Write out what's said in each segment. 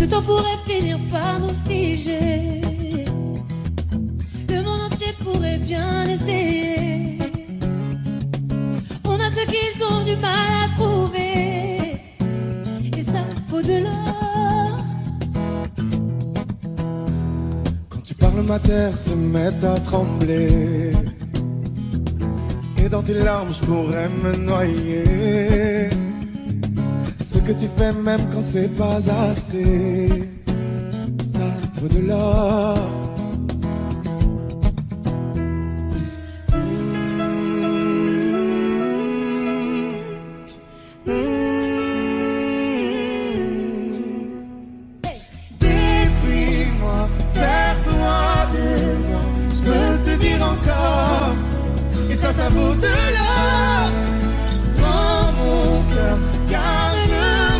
Le temps pourrait finir par nous figer. Le monde entier pourrait bien essayer. On a ce qu'ils ont du mal à trouver. Et ça vaut de l'or. Quand tu parles, ma terre se met à trembler. Et dans tes larmes, je pourrais me noyer. Ce que tu fais même quand c'est pas assez, ça vaut de l'or. Détruis-moi, sers-toi de moi, je peux te dire encore, et ça vaut de l'or. Prends mon cœur, garde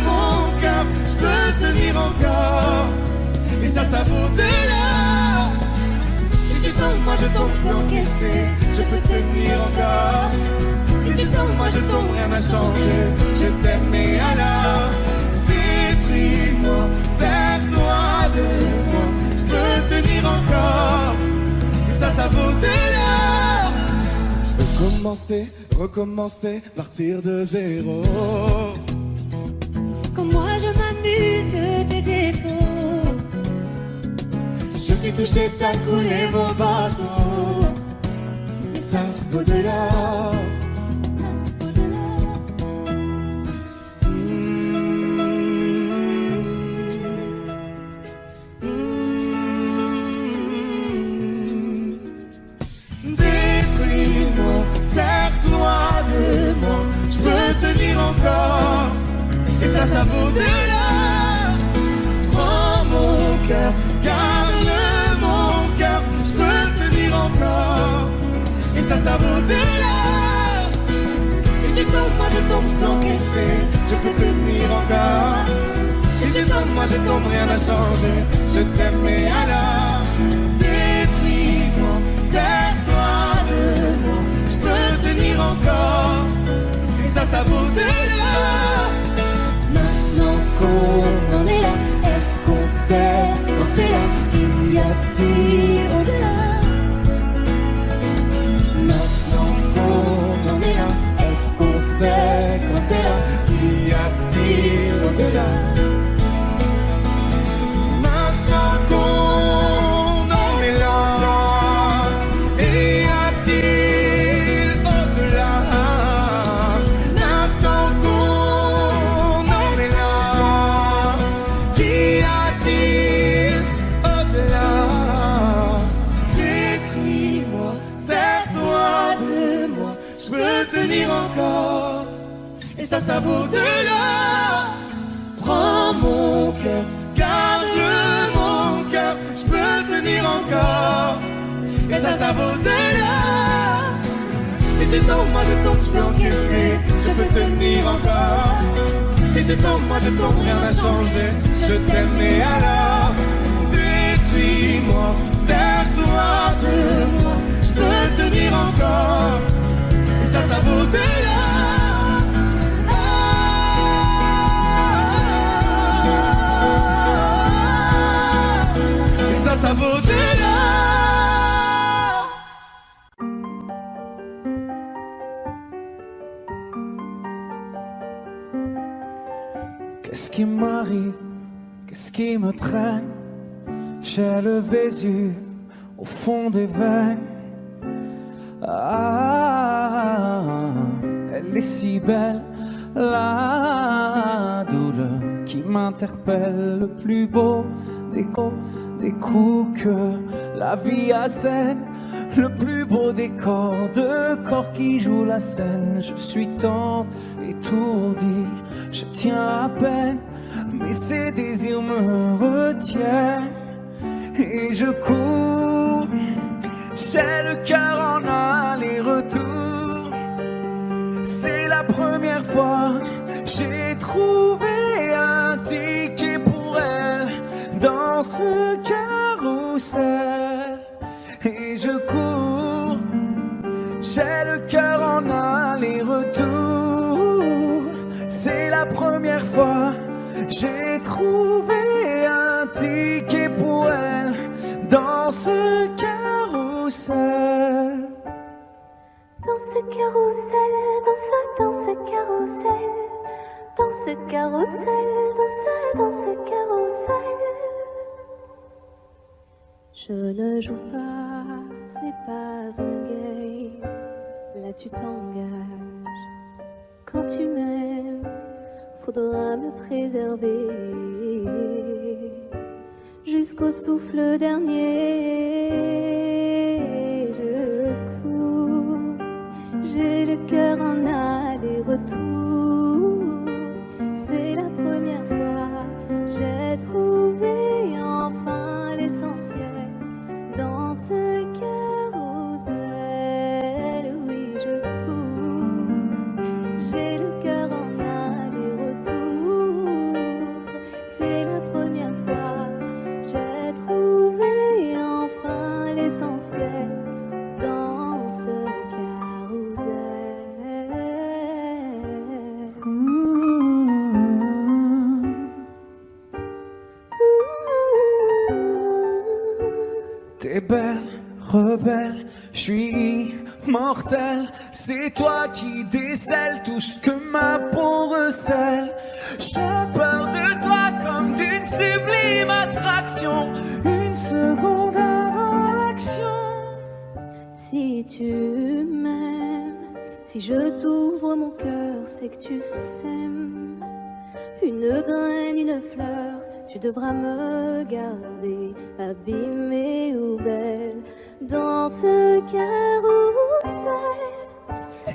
mon cœur, je peux tenir encore, et ça vaut de l'or. Si tu tombes, moi je tombe, je peux encaisser, je peux tenir encore. Si tu tombes, moi je tombe, rien n'a changé, je t'aime et alors détruis-moi, sers-toi de moi, je peux tenir encore, et ça vaut de l'or. Je veux commencer, recommencer, partir de zéro. Quand moi je m'amuse de tes défauts, Je suis touché, t'as coulé mon bateau, et ça vaut de l'or. Détruis-moi, sers-toi de moi, je peux tenir encore, et ça vaut de l'or. Prends mon cœur, garde mon cœur, je peux tenir encore, et ça vaut de l'or. Si tu tombes, moi je tombe, je peux encaisser, je peux tenir encore. Si tu tombes, moi je tombe, rien n'a changé, je t'aime et alors détruis-moi, sers-toi de moi, je peux tenir encore, et ça vaut de l'or. Maintenant qu'on en est là, est-ce qu'on sait quand c'est là? Qu'y a-t-il au-delà? Maintenant qu'on en est là, est-ce qu'on sait quand c'est là? Qu'y a-t-il au-delà? Maintenant qu'on en est là, y a-t-il au-delà? Maintenant qu'on en est là, qu'y a-t-il au-delà? Détruis-moi, sers-toi de moi, je peux tenir encore, et ça vaut de l'or. Prends mon cœur, garde mon cœur, je peux tenir encore, et ça vaut de l'or. Si tu tombes, moi je tombe, je peux encaisser, je peux tenir encore. Si tu tombes, moi je tombe, rien n'a changé, je t'aime et alors détruis-moi, sers-toi de moi, je peux tenir encore, et ça vaut de l'or. Ça vaut de l'or. Qu'est-ce qui m'arrive? Qu'est-ce qui me traîne? J'ai le Vésuve au fond des veines. Ah, elle est si belle, la douleur qui m'interpelle, le plus beau des coups que la vie assène, le plus beau des corps, de corps qui jouent la scène. Je suis tant étourdi, je tiens à peine, mais ces désirs me retiennent et je cours. J'ai le cœur en aller-retour. C'est la première fois j'ai trouvé un ticket pour elle dans ce carrousel et je cours. J'ai le cœur en aller-retour. C'est la première fois j'ai trouvé un ticket pour elle dans ce carrousel. Dans ce carrousel, dans ce carrousel, dans ce carrousel, dans ce carrousel. Je ne joue pas, ce n'est pas un game. Là tu t'engages. Quand tu m'aimes, faudra me préserver jusqu'au souffle dernier. Je cours, j'ai le cœur en aller-retour. C'est la première fois, j'ai trouvé enfin l'essentiel dans ce carrousel. Oui, je cours, j'ai le cœur en aller-retour. C'est la première fois, j'ai trouvé enfin l'essentiel dans ce carrousel. T'es belle, rebelle, je suis immortel. C'est toi qui décèles tout ce que ma peau recèle. J'ai peur de toi comme d'une sublime attraction. Une seconde avant l'action. Si tu m'aimes, si je t'ouvre mon cœur, c'est que tu sèmes une graine, une fleur. Tu devras me garder abîmée ou belle dans ce carrousel.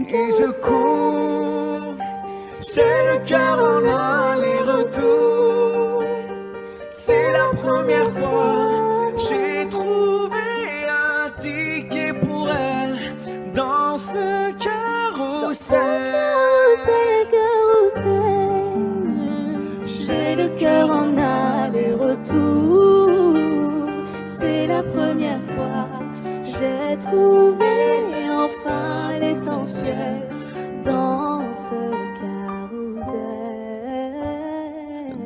Et je cours, j'ai le cœur en aller-retour. C'est la première fois, j'ai trouvé un ticket pour elle dans ce carrousel. J'ai le cœur en aller-retour. C'est la première fois, j'ai trouvé enfin l'essentiel dans ce carrousel.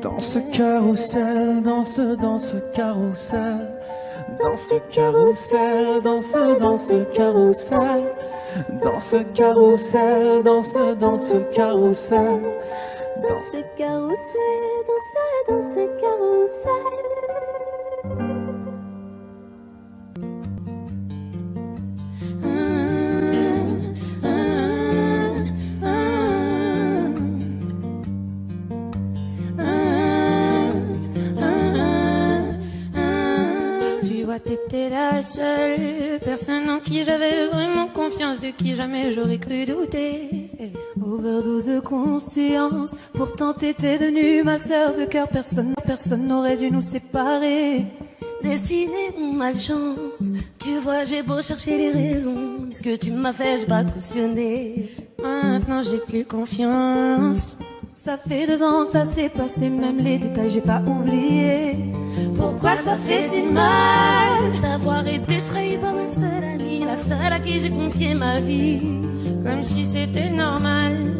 Dans ce carrousel, dans ce carrousel. Dans ce carrousel, dans ce carrousel. Dans ce carrousel, dans ce carrousel. Dans ce carrousel, dans ce carrousel. Tu vois, t'étais la seule personne en qui j'avais vraiment confiance, de qui jamais j'aurais cru douter. Overdose de conscience, pourtant t'étais devenue ma sœur de cœur. Personne n'aurait dû nous séparer. Destinée ou malchance, tu vois, j'ai beau chercher les raisons, mais ce que tu m'as fait, j'ai pas cautionné. Maintenant j'ai plus confiance. Ça fait 2 ans que ça s'est passé, même les détails j'ai pas oublié. Pourquoi ça fait si mal d'avoir été trahi par ma seule amie, la seule à qui j'ai confié ma vie, comme si c'était normal.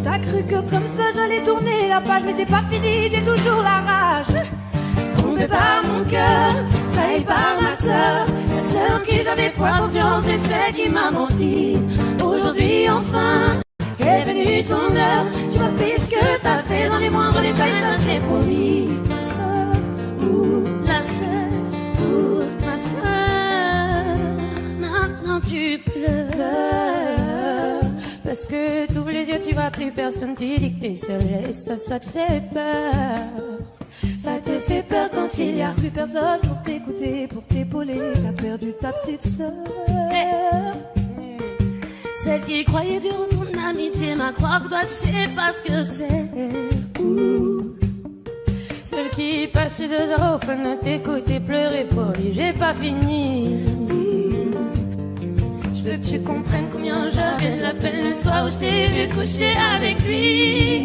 T'as cru que comme ça j'allais tourner la page, mais c'est pas fini, j'ai toujours la rage. Trompé par mon cœur, trahi par ma sœur, la seule en qui j'avais foi, confiance, et celle qui m'a menti. Aujourd'hui enfin est venue ton heure, tu m'as pris ce que t'as fait dans les moindres détails, ça j'ai promis. la seule Pour ma soeur, maintenant tu pleures. parce que t'ouvres les yeux, tu vois plus personne, tu dis que t'es seule et ça te fait peur. Ça te fait peur quand il y a plus personne pour t'écouter, pour t'épauler. T'as perdu ta petite sœur. Celle qui croyait dur en ton amitié, ma croix, toi tu sais pas ce que c'est. Celle qui passe les 2 heures au fun de t'écouter pleurer pour lui, j'ai pas fini. Je veux que tu comprennes combien j'avais de la peine le soir où je t'ai vu coucher avec lui.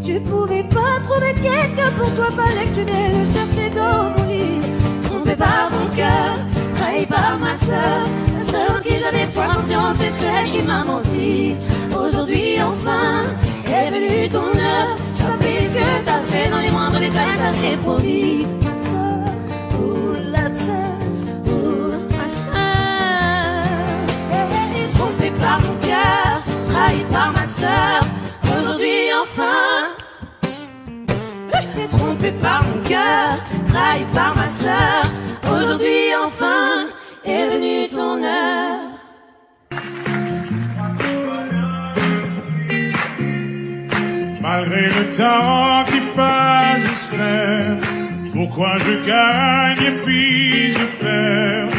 Tu pouvais pas trouver quelqu'un pour toi, fallait que tu n'aies le chercher dans mon lit. Trompé par mon cœur, trahi par ma sœur, la seule en qui j'avais foi, confiance, et celle qui m'a menti. Aujourd'hui enfin est venue ton heure, tu as pris ce que t'as fait dans les moindres détails, ça j'ai t'ai promis, ma sœur, la sœur, ma sœur. Trompé par mon cœur, trahi par ma sœur, aujourd'hui enfin. Trompé par mon cœur, trahi par ma sœur, aujourd'hui enfin est venue ton heure. Malgré le temps qui passe, j'espère. Pourquoi je gagne et puis je perds?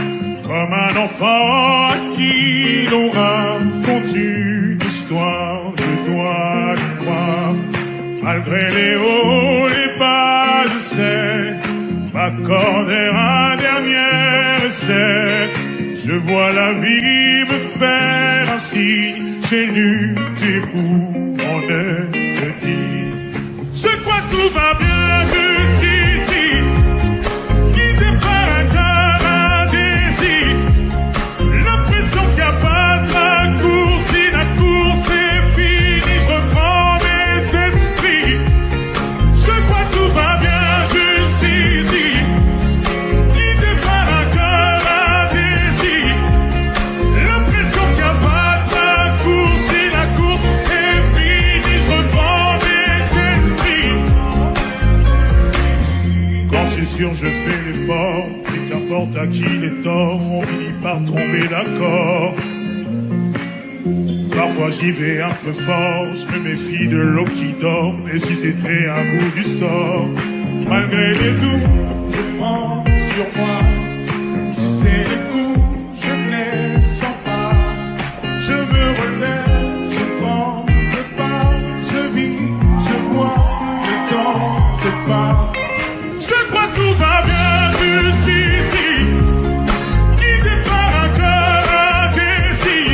Comme un enfant à qui l'on raconte une histoire, je dois y croire. Malgré les hauts, les bas, je sais m'accorder un dernier essai. Je vois la vie me faire un signe, j'ai lu tes bouts en je crois que tout va bien jusqu'ici, guidé par un cœur indécis. L'impression qu'il n'y a pas de raccourci, si la course est finie, je reprends mes esprits. Je crois que tout va bien jusqu'ici, guidé par un cœur indécis. L'impression qu'il n'y a pas de raccourci, si la course est finie, je reprends mes esprits. Quand je suis sûr, je fais l'effort, et qu'importe à qui les torts, on finit par tomber d'accord. Parfois j'y vais un peu fort, je me méfie de l'eau qui dort, et si c'était un bout du sort, malgré les doutes, je prends sur moi. Tu sais les coups, je ne les sens pas. Je me relève, je tremble pas, je vis, je vois, le temps se passe. Je crois que tout va bien jusqu'ici, guidé par un cœur indécis.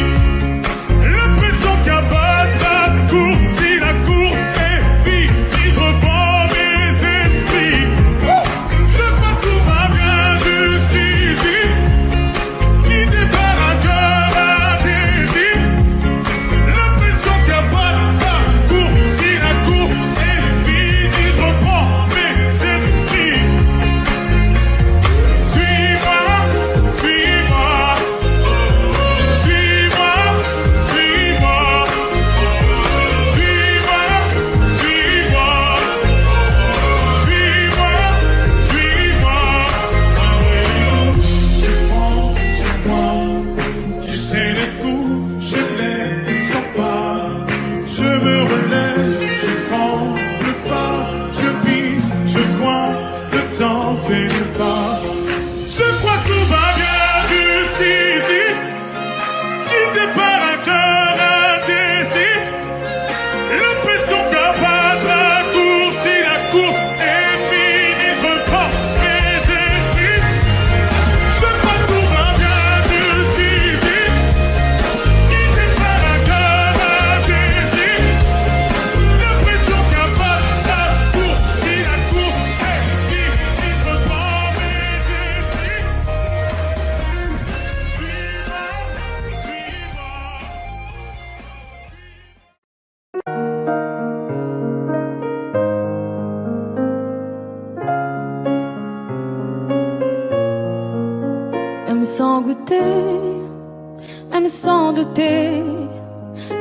L'impression qu'il n'y a pas de raccourci, si la cour est finie, je reprends mes esprits. Je crois que tout va bien jusqu'ici, guidé par un cœur indécis. L'impression qu'il n'y a pas de raccourci, si la course est finie, je reprends mes esprits. Suis-moi, suis-moi, suis-moi, suis-moi, suis-moi, suis-moi, suis-moi, suis-moi. Tu sais les coups, je ne les sens pas. Je me relève, je tremble pas. Je vis, je vois, le temps fait le pas. Je crois que tout va bien jusqu'ici, guidé par un cœur indécis. L'impression qu'il n'y a pas de raccourci, la course est finie, je reprends mes esprits. Je crois que tout va bien jusqu'ici, guidé par un cœur indécis. L'impression qu'il n'y a pas de raccourci, la course est finie, je reprends mes esprits. Même sans goûter, même sans douter,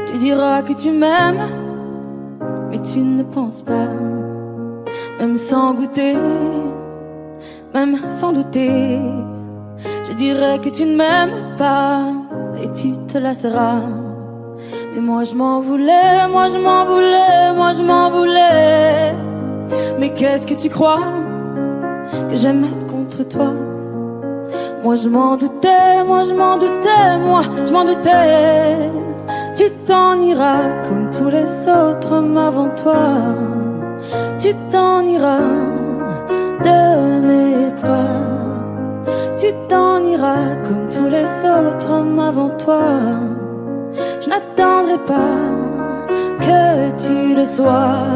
tu diras que tu m'aimes, mais tu ne penses pas. Même sans goûter, même sans douter, je dirais que tu ne m'aimes pas et tu te lasseras. Mais moi je m'en voulais, moi je m'en voulais, moi je m'en voulais. Mais qu'est-ce que tu crois que j'aime être contre toi? Moi je m'en doutais, moi je m'en doutais, moi je m'en doutais. Tu t'en iras comme tous les autres hommes avant toi. Tu t'en iras de mes bras. Tu t'en iras comme tous les autres hommes avant toi. Je n'attendrai pas que tu le sois,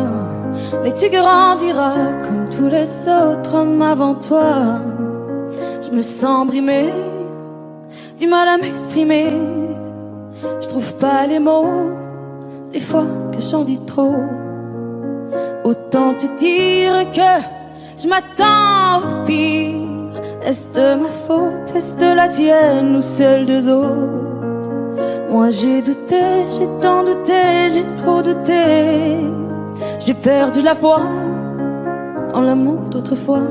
mais tu grandiras comme tous les autres hommes avant toi. Je me sens brimée, du mal à m'exprimer. Je trouve pas les mots, les fois que j'en dis trop. Autant te dire que je m'attends au pire. Est-ce de ma faute, est-ce de la tienne ou celle des autres? Moi j'ai douté, j'ai tant douté, j'ai trop douté. J'ai perdu la foi en l'amour d'autrefois.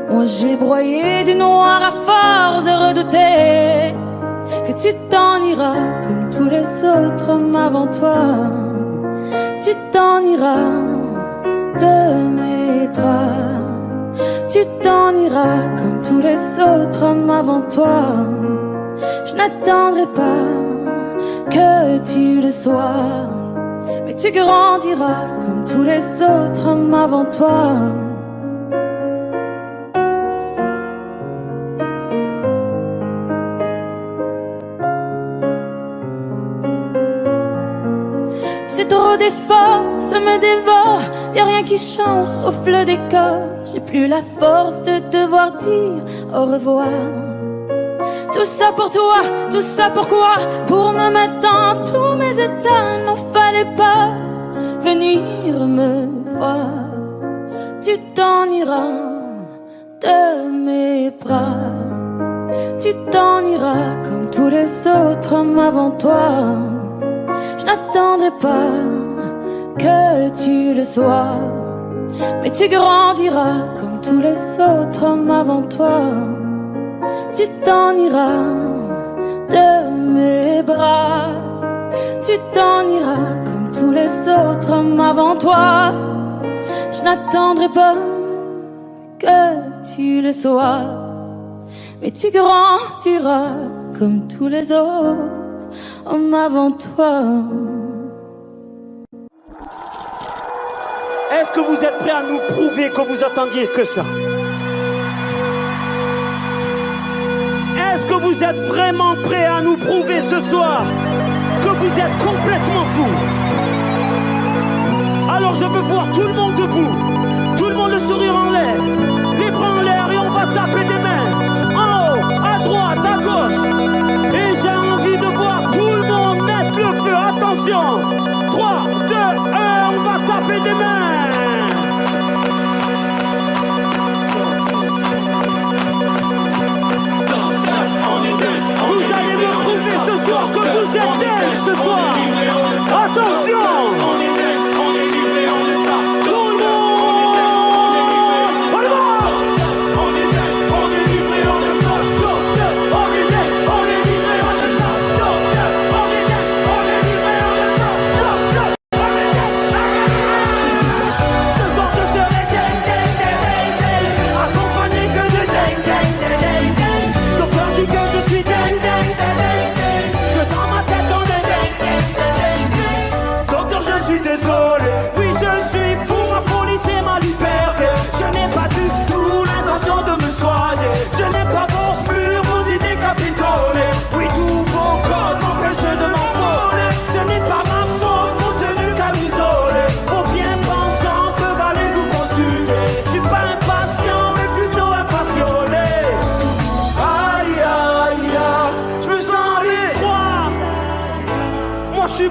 Moi j'ai broyé du noir à force de redouter que tu t'en iras comme tous les autres hommes avant toi. Tu t'en iras de mes bras. Tu t'en iras comme tous les autres hommes avant toi. Je n'attendrai pas que tu le sois, mais tu grandiras comme tous les autres hommes avant toi. C'est trop d'efforts, ça me dévore. Y'a rien qui change sauf le décor. J'ai plus la force de devoir dire au revoir. Tout ça pour toi, tout ça pourquoi? Pour me mettre dans tous mes états. N'en fallait pas venir me voir. Tu t'en iras de mes bras. Tu t'en iras comme tous les autres hommes avant toi. Je n'attendrai pas que tu le sois, mais tu grandiras comme tous les autres hommes avant toi. Tu t'en iras de mes bras. Tu t'en iras comme tous les autres hommes avant toi. Je n'attendrai pas que tu le sois, mais tu grandiras comme tous les autres hommes avant toi. Est-ce que vous êtes prêts à nous prouver que vous attendiez que ça? Est-ce que vous êtes vraiment prêts à nous prouver ce soir que vous êtes complètement fous? Alors je veux voir tout le monde debout, tout le monde le sourire en l'air, les bras en l'air et on va taper des mains en haut, à droite, à gauche. Et j'ai envie de voir tout le monde mettre le feu. Attention, 3, 2, 1, on va taper des mains. Vous allez me prouver ce soir que vous êtes dingue ce soir. Attention.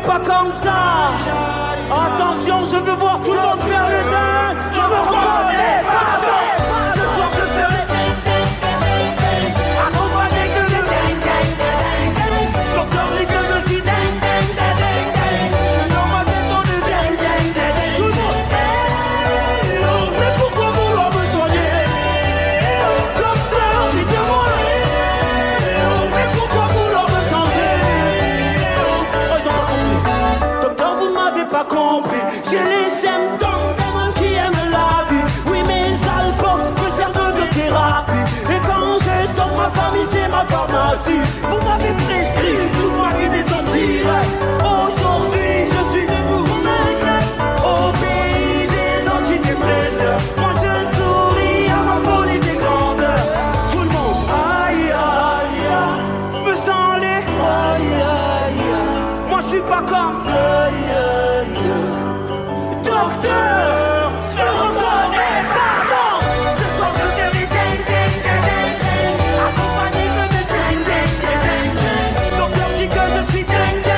Pas comme ça. Attention, je veux voir tout le monde faire le dingue. Je me reconnais pas. Ce soir je serai accompagné que de dingue. Docteur dit que je suis dingue. Dans ma tête on est dingue. Tout le monde mais pourquoi vouloir me soigner? Docteur, dites-moi. Mais pourquoi vouloir me changer? Pas compris, j'ai les symptômes d'un homme qui aime la vie. Oui, mes albums me servent de thérapie. Et quand je tombe, ma famille c'est ma pharmacie. Vous m'avez prescrit toute ma vie des antires. Aujourd'hui je suis debout, au pays des antidépresseurs. Moi je souris à ma folie des grandes. Tout le monde, aïe aïe aïe, je me sens les aïe aïe aïe. Moi je suis pas comme ça. Docteur, je me reconnais, pardon. Ce soir je serai dingue. Accompagné de dingue. Docteur dit que je suis dingue.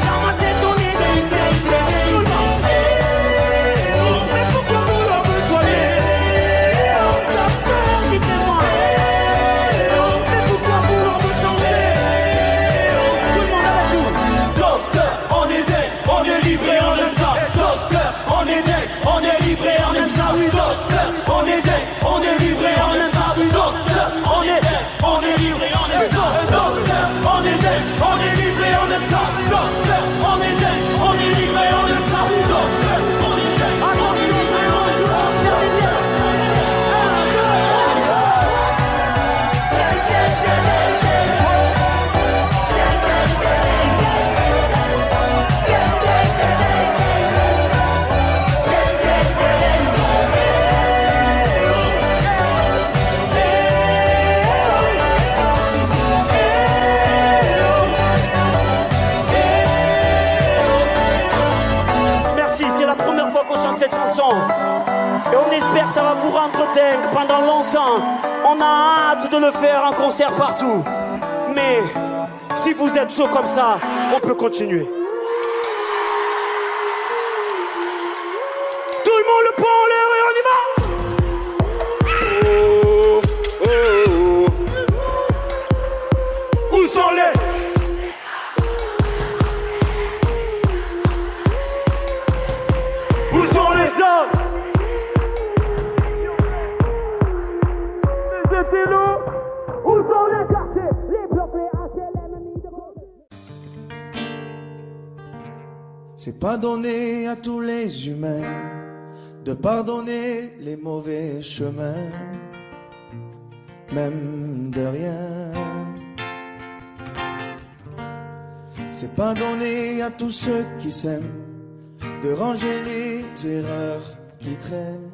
Dans ma tête on est dingue. Tout le monde mais pourquoi vouloir me pendant longtemps. On a hâte de le faire en concert partout. Mais si vous êtes chaud comme ça, on peut continuer. Tout le monde le prend en l'air et on y va. Oh, oh, oh. Où sont les... Où sont les hommes? Les hétéros? Où sont les quartiers? Les blocs, les HLM mis de côté. C'est pas donné à tous les humains de pardonner les mauvais chemins, même de rien. C'est pas donné à tous ceux qui s'aiment de ranger les erreurs qui traînent,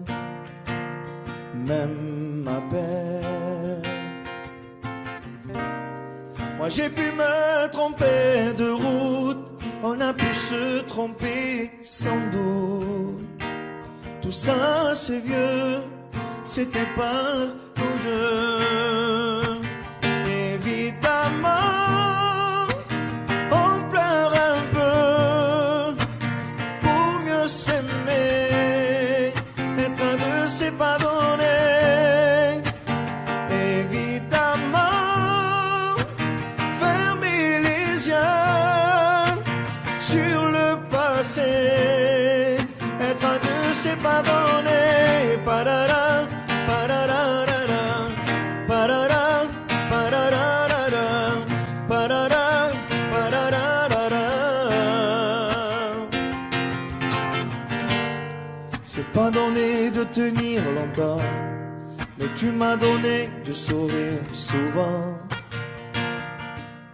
même à peine. Moi j'ai pu me tromper de route, on a pu se tromper sans doute. Tout ça c'est vieux, c'était pas nous deux. Évidemment, on pleure un peu pour mieux s'aimer, être un de c'est pas donné. Évidemment, fermer les yeux sur le passé, être un de c'est pas donné. Parara, pararara, parara, pararara, parara, pararara. C'est pas donné de tenir longtemps, mais tu m'as donné de sourire souvent,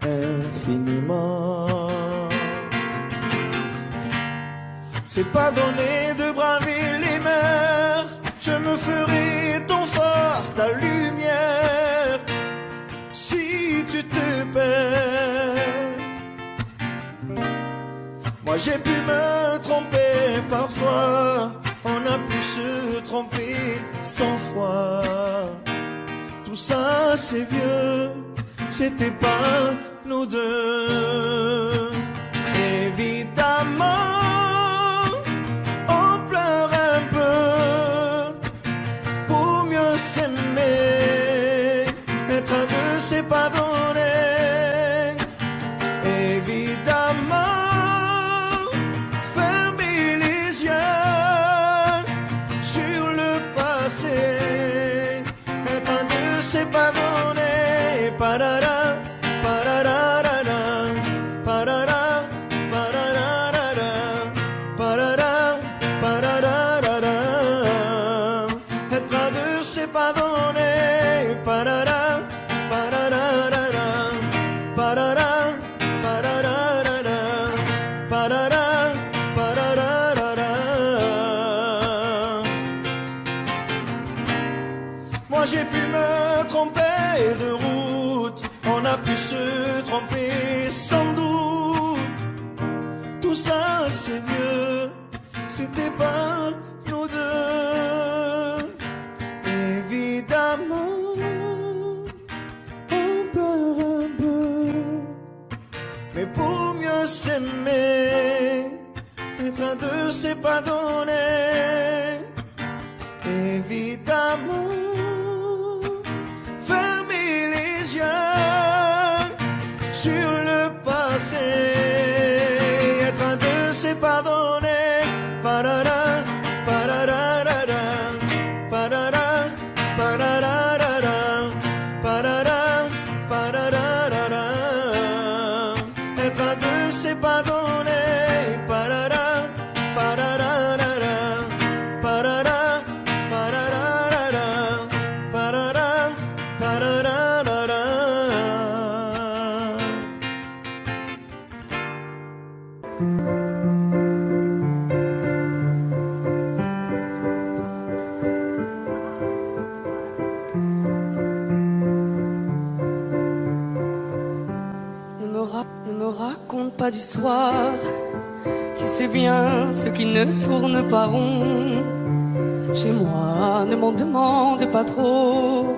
infiniment. C'est pas donné de braver les mers, je me ferai ton phare, ta lumière, si tu te perds. Moi j'ai pu me tromper parfois, on a pu se tromper 100 fois. Tout ça c'est vieux, c'était pas nous deux. Évidemment, on pleure un peu pour mieux s'aimer, être un deux c'est pas donné. Évidemment, fermer les yeux sur le passé, être un deux c'est pas donné. Parara, pararara, parara, pararara, parara, pararara. Être à deux c'est pas donné. Parara, pararara, parara, pararara, parara, pararara. Moi j'ai pu me tromper de route, on a pu se tromper sans doute. Tout ça c'est vieux, c'était pas nous deux. Évidemment, on pleure un peu, mais pour mieux s'aimer, être un deux c'est pas donné. Évidemment, fermer les yeux sur le passé, être un deux c'est pas donné. Parara, pararara, parara, pararara, parara, pararara. Être un deux c'est pas donné. Parara, pararara, parara, pararara, parara, pararara. Ne me raconte pas d'histoire, tu sais bien ce qui ne tourne pas rond. chez moi, ne m'en demande pas trop.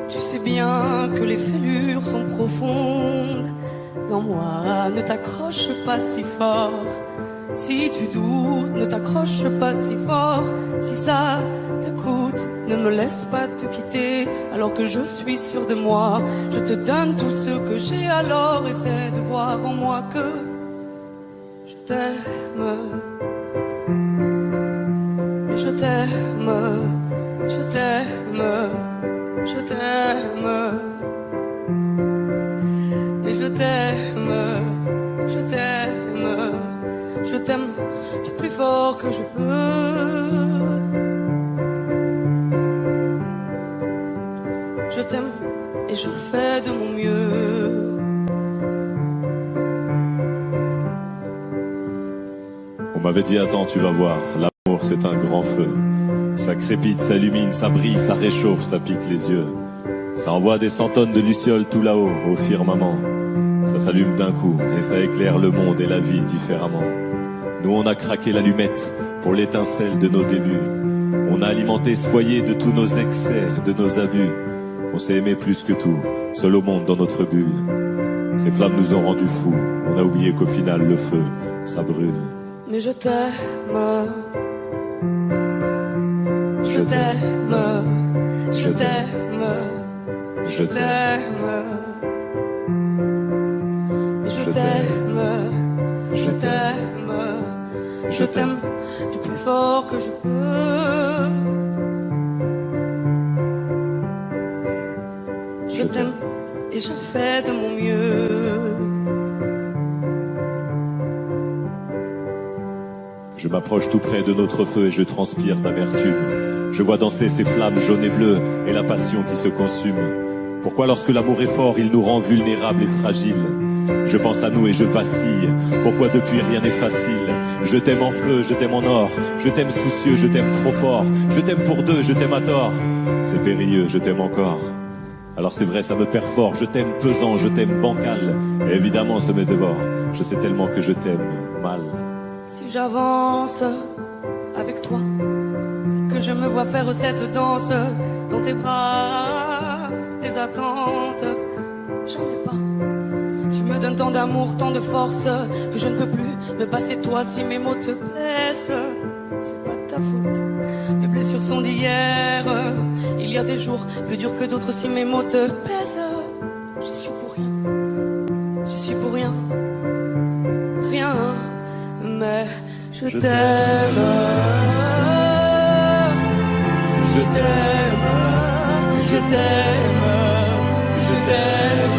Tu sais bien que les fêlures sont profondes. En moi, ne t'accroche pas si fort. Si tu doutes, ne t'accroche pas si fort. Si ça te coûte, ne me laisse pas te quitter. Alors que je suis sûr de moi, je te donne tout ce que j'ai. Alors essaie de voir en moi que je t'aime. Et je t'aime, je t'aime, je t'aime. Et je t'aime, je t'aime, je t'aime du plus fort que je peux. Je t'aime et je fais de mon mieux. On m'avait dit attends, tu vas voir, l'amour c'est un grand feu. Ça crépite, ça illumine, ça brille, ça réchauffe, ça pique les yeux. Ça envoie des centaines de lucioles tout là-haut, au firmament. Ça s'allume d'un coup et ça éclaire le monde et la vie différemment. Nous on a craqué l'allumette pour l'étincelle de nos débuts. On a alimenté ce foyer de tous nos excès, de nos abus. On s'est aimé plus que tout, seul au monde dans notre bulle. Ces flammes nous ont rendus fous, on a oublié qu'au final le feu, ça brûle. Mais je t'aime, je t'aime, je t'aime, je t'aime. Je t'aime, je t'aime, je t'aime du plus fort que je peux. Je t'aime et je fais de mon mieux. Je m'approche tout près de notre feu et je transpire d'amertume. Je vois danser ces flammes jaunes et bleues et la passion qui se consume. Pourquoi lorsque l'amour est fort, il nous rend vulnérables et fragiles? Je pense à nous et je vacille. Pourquoi depuis rien n'est facile? Je t'aime en feu, je t'aime en or. Je t'aime soucieux, je t'aime trop fort. Je t'aime pour deux, je t'aime à tort. C'est périlleux, je t'aime encore. Alors c'est vrai, ça me perd fort. Je t'aime pesant, je t'aime bancal. Et évidemment, ça me dévore. Je sais tellement que je t'aime mal. Si j'avance avec toi, c'est que je me vois faire cette danse dans tes bras, des attentes. J'en ai pas. Tu me donnes tant d'amour, tant de force que je ne peux plus me passer de toi si mes mots te blessent. C'est pas de ta faute. Mes blessures sont d'hier. Il y a des jours plus durs que d'autres si mes mots te pèsent. Je suis pour rien. Je suis pour rien. Rien. Mais je t'aime. Je t'aime. Je t'aime. Je t'aime.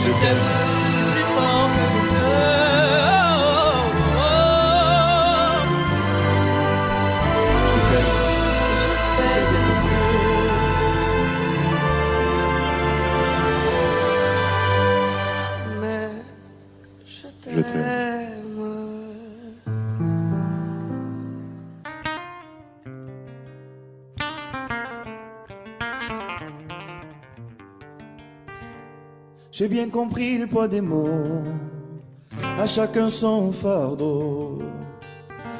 Je t'aime plus fort que je peux. Je fais de mon mieux. Mais je t'aime. J'ai bien compris le poids des mots, à chacun son fardeau.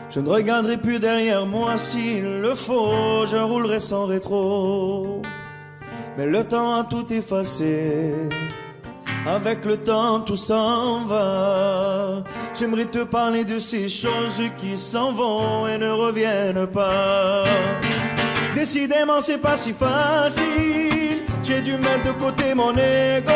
Je ne regarderai plus derrière moi s'il le faut, je roulerai sans rétro. Mais le temps a tout effacé, avec le temps tout s'en va. J'aimerais te parler de ces choses qui s'en vont et ne reviennent pas. Décidément c'est pas si facile, j'ai dû mettre de côté mon ego.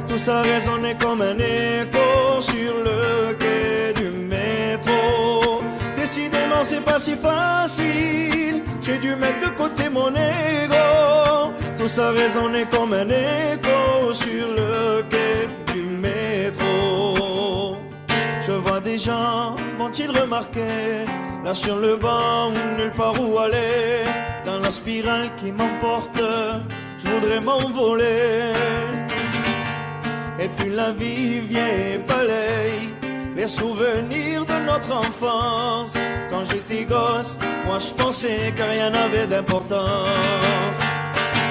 Tout ça résonnait comme un écho sur le quai du métro. Décidément c'est pas si facile, j'ai dû mettre de côté mon ego. Tout ça résonnait comme un écho sur le quai du métro. Je vois des gens, m'ont-ils remarqué, là sur le banc, nulle part où aller. Dans la spirale qui m'emporte, je voudrais m'envoler. Et puis la vie vient et balaye les souvenirs de notre enfance. Quand j'étais gosse, moi je pensais que rien n'avait d'importance.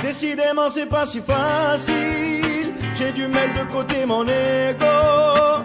Décidément c'est pas si facile, j'ai dû mettre de côté mon ego.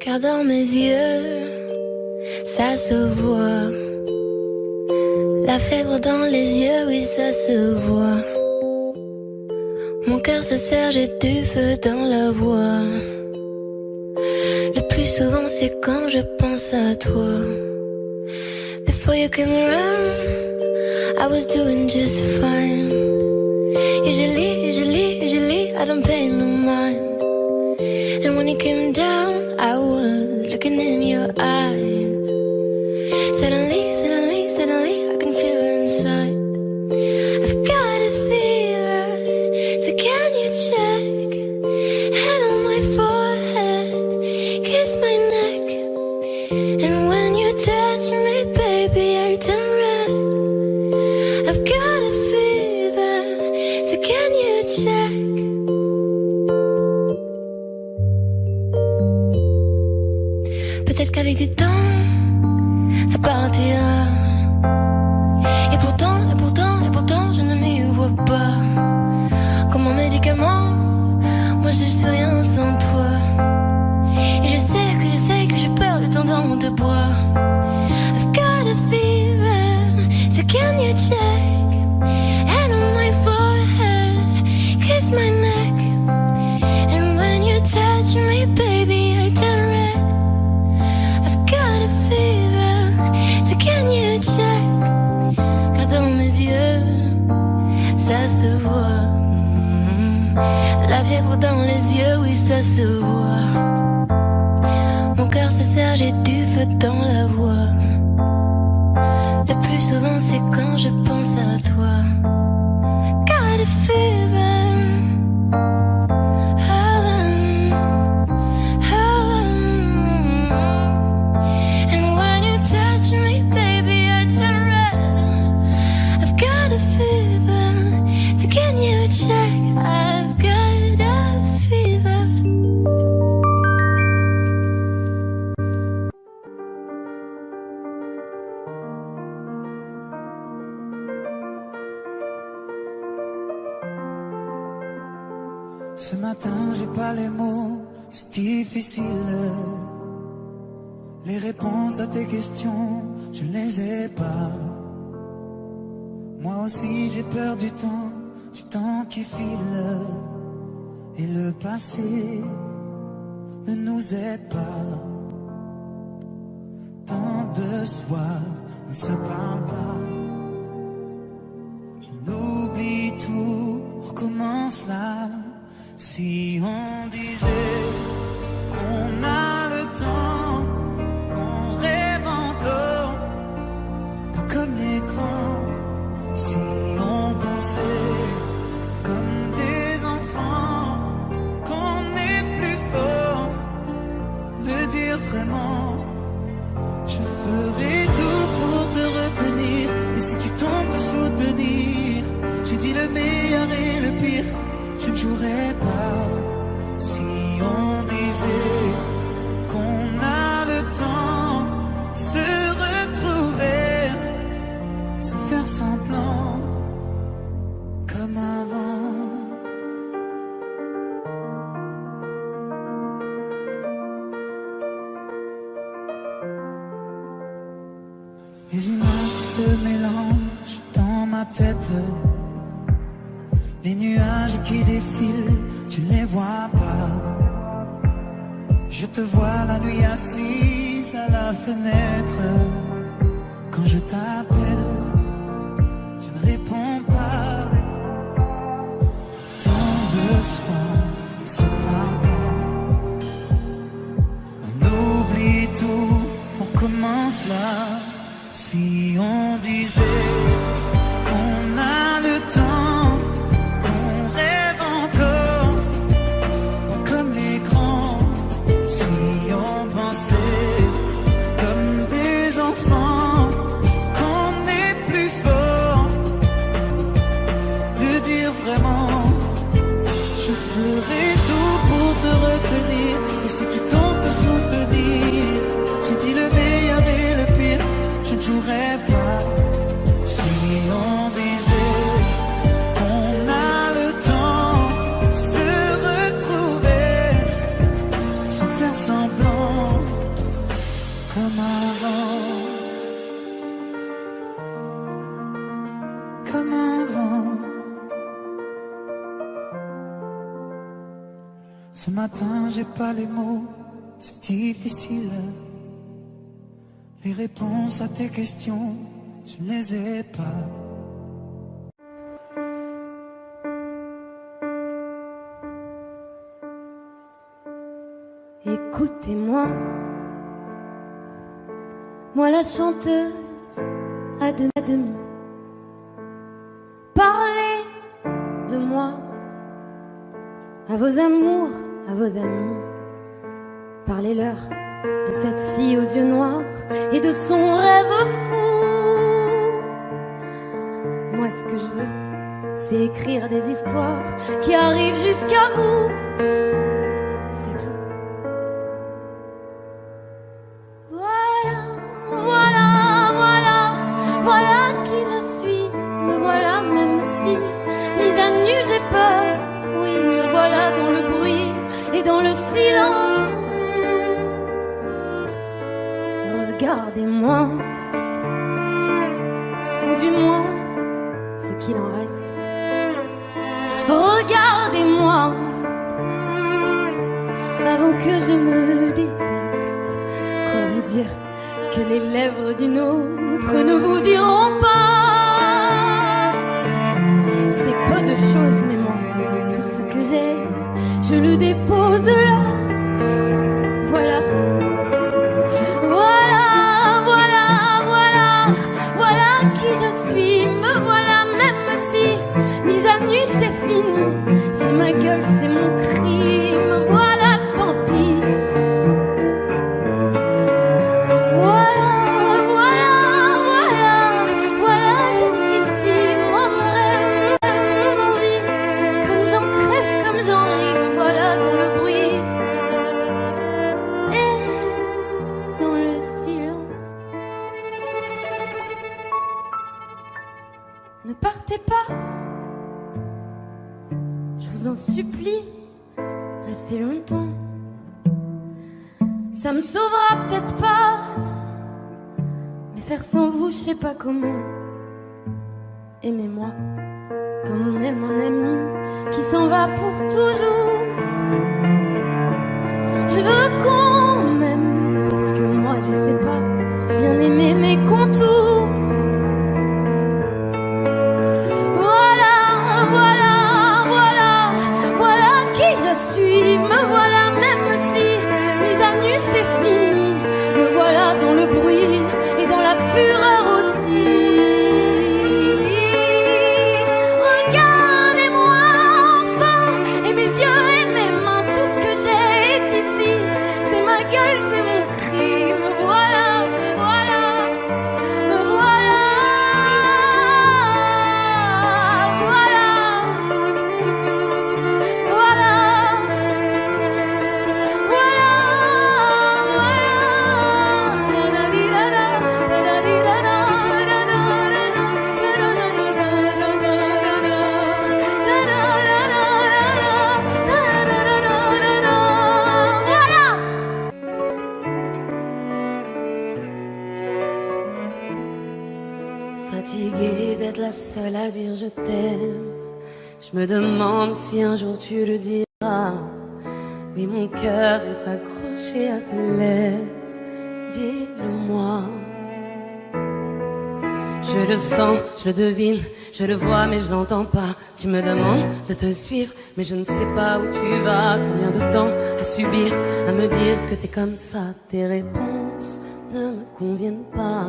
car dans mes yeux, ça se voit. La fièvre dans les yeux, oui, ça se voit. Mon cœur se serre, j'ai du feu dans la voix. Le plus souvent, c'est quand je pense à toi. Before you came around, I was doing just fine. Usually, I don't pay no mind. And when you came down, I was looking in your eyes. Suddenly, I can feel it inside. I've got a fever, so can you check? Hand on my forehead, kiss my neck. And when you touch me, baby, I turn red. I've got a fever, so can you check? Peut-être qu'avec du temps, ça partira. Et pourtant, je ne m'y vois pas. Comme un médicament, moi je suis rien sans toi. Et je sais que j'ai peur de ton dans tes bras. I've got a fever, so can you check? Hand on my forehead, kiss my neck. And when you touch me, baby, I turn red. I've got a fever, so can you check? Car dans mes yeux, ça se voit. La fièvre dans les yeux, oui, ça se voit. Mon cœur se serre, j'ai du feu dans la voix. Le plus souvent, c'est quand je pense à toi. Got a fever. And when you touch me, baby, I turn red. I've got a fever, so can you check? I've got a fever. Ce matin, j'ai pas les mots, c'est difficile. Les réponses à tes questions, je ne les ai pas. Moi aussi, j'ai peur du temps qui file. Et le passé ne nous aide pas. Tant de soirs, on ne se parle pas. On oublie tout, on recommence là. Si on disait qu'on a le temps, qu'on rêve encore, pas comme l'écran. Si on pensait comme des enfants, qu'on est plus fort, le dire vraiment. Je ferai tout pour te retenir, et si tu tentes de soutenir, j'ai dit le meilleur et le pire. Je ne jouerai pas si on disait qu'on a le temps de se retrouver sans faire semblant comme avant. Les images qui se mélangent dans ma tête. Les nuages qui défilent, tu ne les vois pas. Je te vois la nuit assise à la fenêtre. Quand je t'appelle, tu ne réponds pas. Tant de soirs, on se parle pas. On oublie tout, on recommence là. Si on disait qu'on a le temps, qu'on rêve encore, pas comme les grands. Si on pensait comme des enfants, qu'on est plus fort, le dire vraiment. Je ferai tout pour te retenir, et si tu tentes de soutenir, j'ai dit le meilleur et le pire. Je ne jouerai pas si comme avant, comme avant. Ce matin, j'ai pas les mots, c'est difficile. Les réponses à tes questions, je ne les ai pas. Écoutez-moi, moi la chanteuse à demi. Parlez de moi à vos amours, à vos amis. Parlez-leur de cette fille aux yeux noirs et de son rêve fou. Moi ce que je veux, c'est écrire des histoires qui arrivent jusqu'à vous. C'est tout. Voilà qui je suis, me voilà même si mise à nu j'ai peur. Oui, me voilà dans le bruit et dans le silence. Regardez-moi, ou du moins ce qu'il en reste. Regardez-moi, avant que je me déteste. Quoi vous dire que les lèvres d'une autre ne vous diront pas? C'est peu de choses, mais moi, tout ce que j'ai, je le dépose là. Voilà. Voilà qui je suis, me voilà même si mise à nu c'est fini. Si ma gueule c'est mon cri, me voilà tant pis. Voilà juste ici, moi mon rêve, mon envie. Comme j'en crève, comme j'en ris, me voilà dans le bruit et dans le silence. Ne partez pas, je vous en supplie, restez longtemps. Ça me sauvera peut-être pas, mais faire sans vous, je sais pas comment. Aimez-moi comme on aime un ami qui s'en va pour toujours. Je veux qu'on m'aime, parce que moi je sais pas bien aimer mes contours. Voilà qui je suis, me voilà même si mise à nu c'est fini. Me voilà dans le bruit et dans la fureur aussi. Regardez-moi enfin, et mes yeux et mes mains, tout ce que j'ai est ici. C'est ma gueule, c'est mon cri, me voilà, me voilà, me voilà. Fatiguée d'être la seule à dire je t'aime, je me demande si un jour tu le diras. Oui, mon cœur est accroché à tes lèvres, dis-le-moi. Je le sens, je le devine, je le vois mais je l'entends pas. Tu me demandes de te suivre, mais je ne sais pas où tu vas. Combien de temps à subir, à me dire que t'es comme ça. Tes réponses ne me conviennent pas.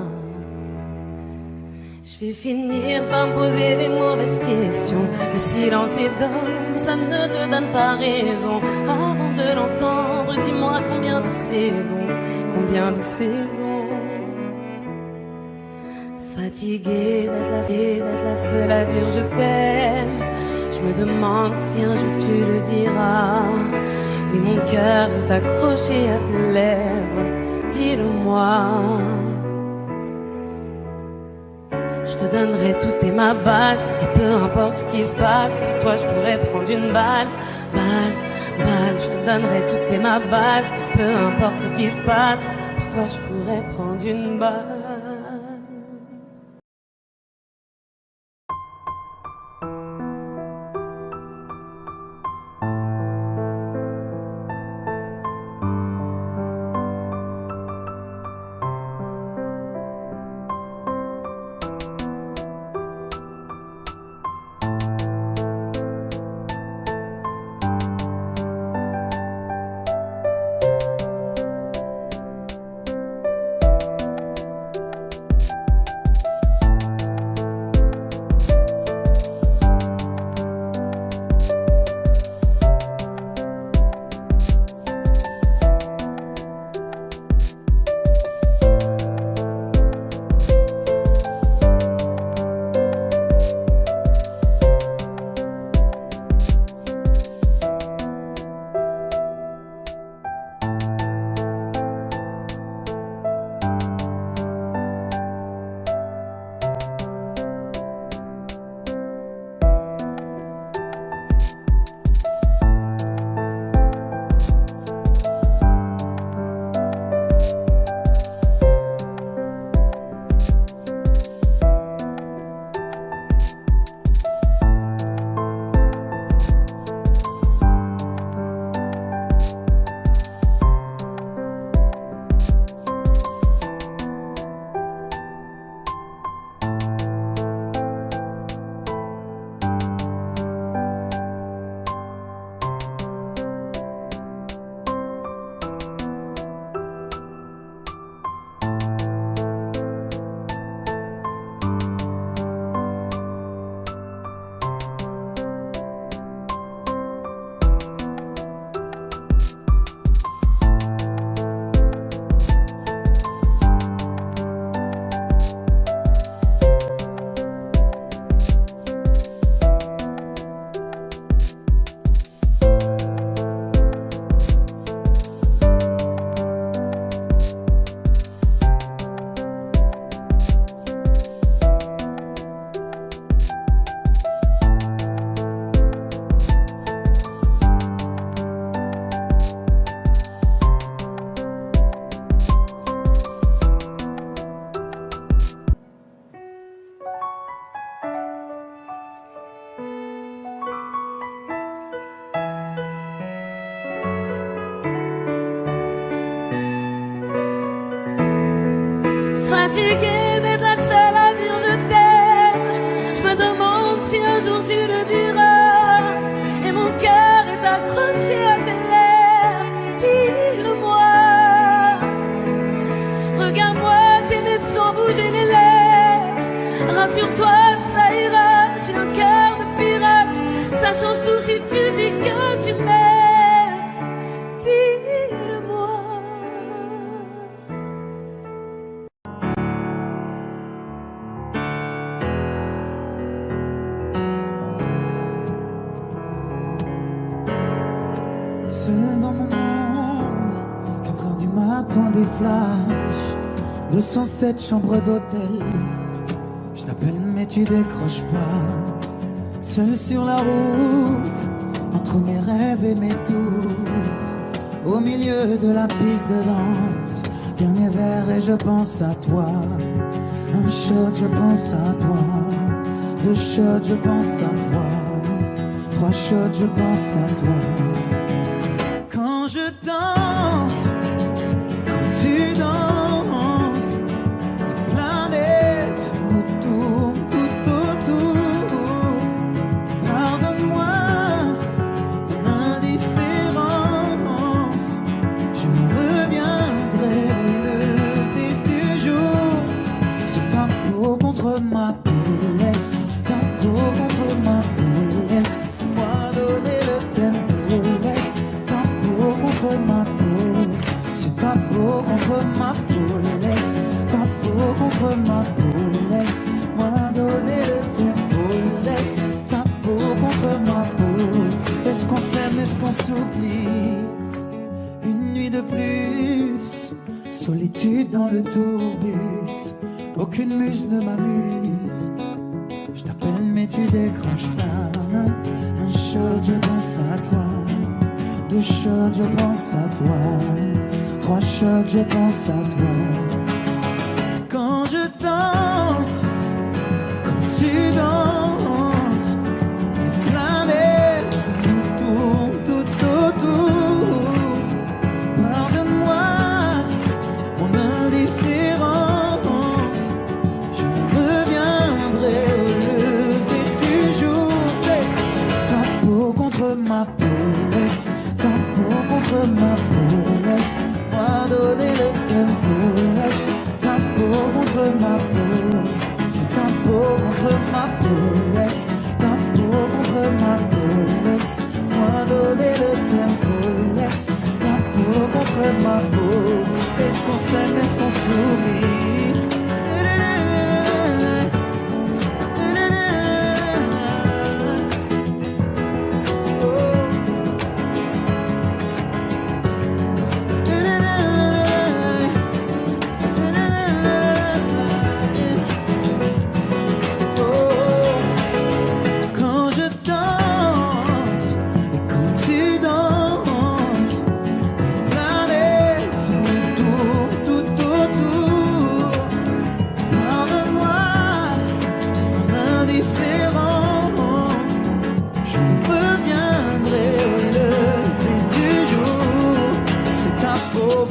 Je vais finir par me poser des mauvaises questions. Le silence est d'or, mais ça ne te donne pas raison. Avant de l'entendre, dis-moi combien de saisons, combien de saisons. Fatiguée d'être la seule à dire je t'aime, je me demande si un jour tu le diras. Oui, mon cœur est accroché à tes lèvres, dis-le-moi. Je te donnerai tout et ma base, et peu importe ce qui se passe, pour toi je pourrais prendre une balle. Je te donnerai tout et ma base, peu importe ce qui se passe, pour toi je pourrais prendre une balle. Fatiguée d'être la seule à dire je t'aime, je me demande si un jour tu le diras. Et mon cœur est accroché à tes lèvres, dis-le-moi. Regarde-moi t'aimer sans bouger les lèvres. Rassure-toi, ça ira, j'ai un cœur de pirate. Ça change tout si tu dis que tu m'aimes, dis-le-moi. Seul dans mon monde, 4 heures du matin, des flashs, 207 chambres d'hôtel. Je t'appelle mais tu décroches pas. Seul sur la route, entre mes rêves et mes doutes, au milieu de la piste de danse. Dernier verre et je pense à toi. Un shot, je pense à toi. 2 shots, je pense à toi. 3 shots, je pense à toi. Quand je danse, quand tu danses, les planètes nous tournent tout autour. Pardonne-moi mon indifférence, je reviendrai au lever du jour. C'est ta peau contre ma peau, laisse ta peau contre ma peau, laisse-moi donner le tempo, laisse ta peau contre ma peau, c'est ta peau contre ma peau, laisse ta peau contre ma peau, laisse-moi donner le tempo, laisse ta peau contre ma peau. Est-ce qu'on s'aime, est-ce qu'on s'oublie? Une nuit de plus, solitude dans le tourbus, aucune muse ne m'amuse. Je t'appelle mais tu décroches pas. Un shot, je pense à toi. 2 shots, je pense à toi. 3 chocs, je pense à toi. Quand je danse, quand tu danses, les planètes nous tournent tout autour. Pardonne-moi mon indifférence, je reviendrai au lever du jour. C'est ta peau contre ma peau, laisse ta peau contre ma peau, laisse-moi donner le tempo, laisse ta peau contre ma peau, c'est ta peau contre ma peau, laisse ta peau contre ma peau, laisse-moi donner le tempo, laisse ta peau contre ma peau. Est-ce qu'on s'aime, est-ce qu'on s'oublie?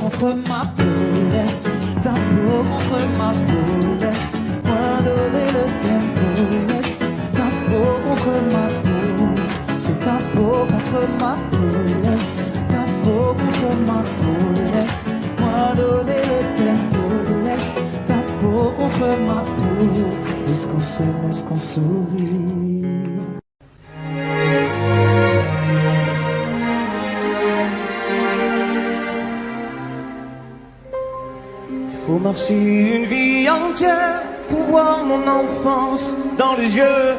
Contre ma peau, laisse ta peau contre ma peau, laisse-moi donner le tempo, laisse ta peau contre ma peau, c'est ta peau contre ma peau, laisse ta peau contre ma peau, laisse-moi donner le tempo, laisse ta peau contre ma peau. Est-ce qu'on s'aime, est-ce qu'on s'oublie? Faut marcher une vie entière pour voir mon enfance dans les yeux.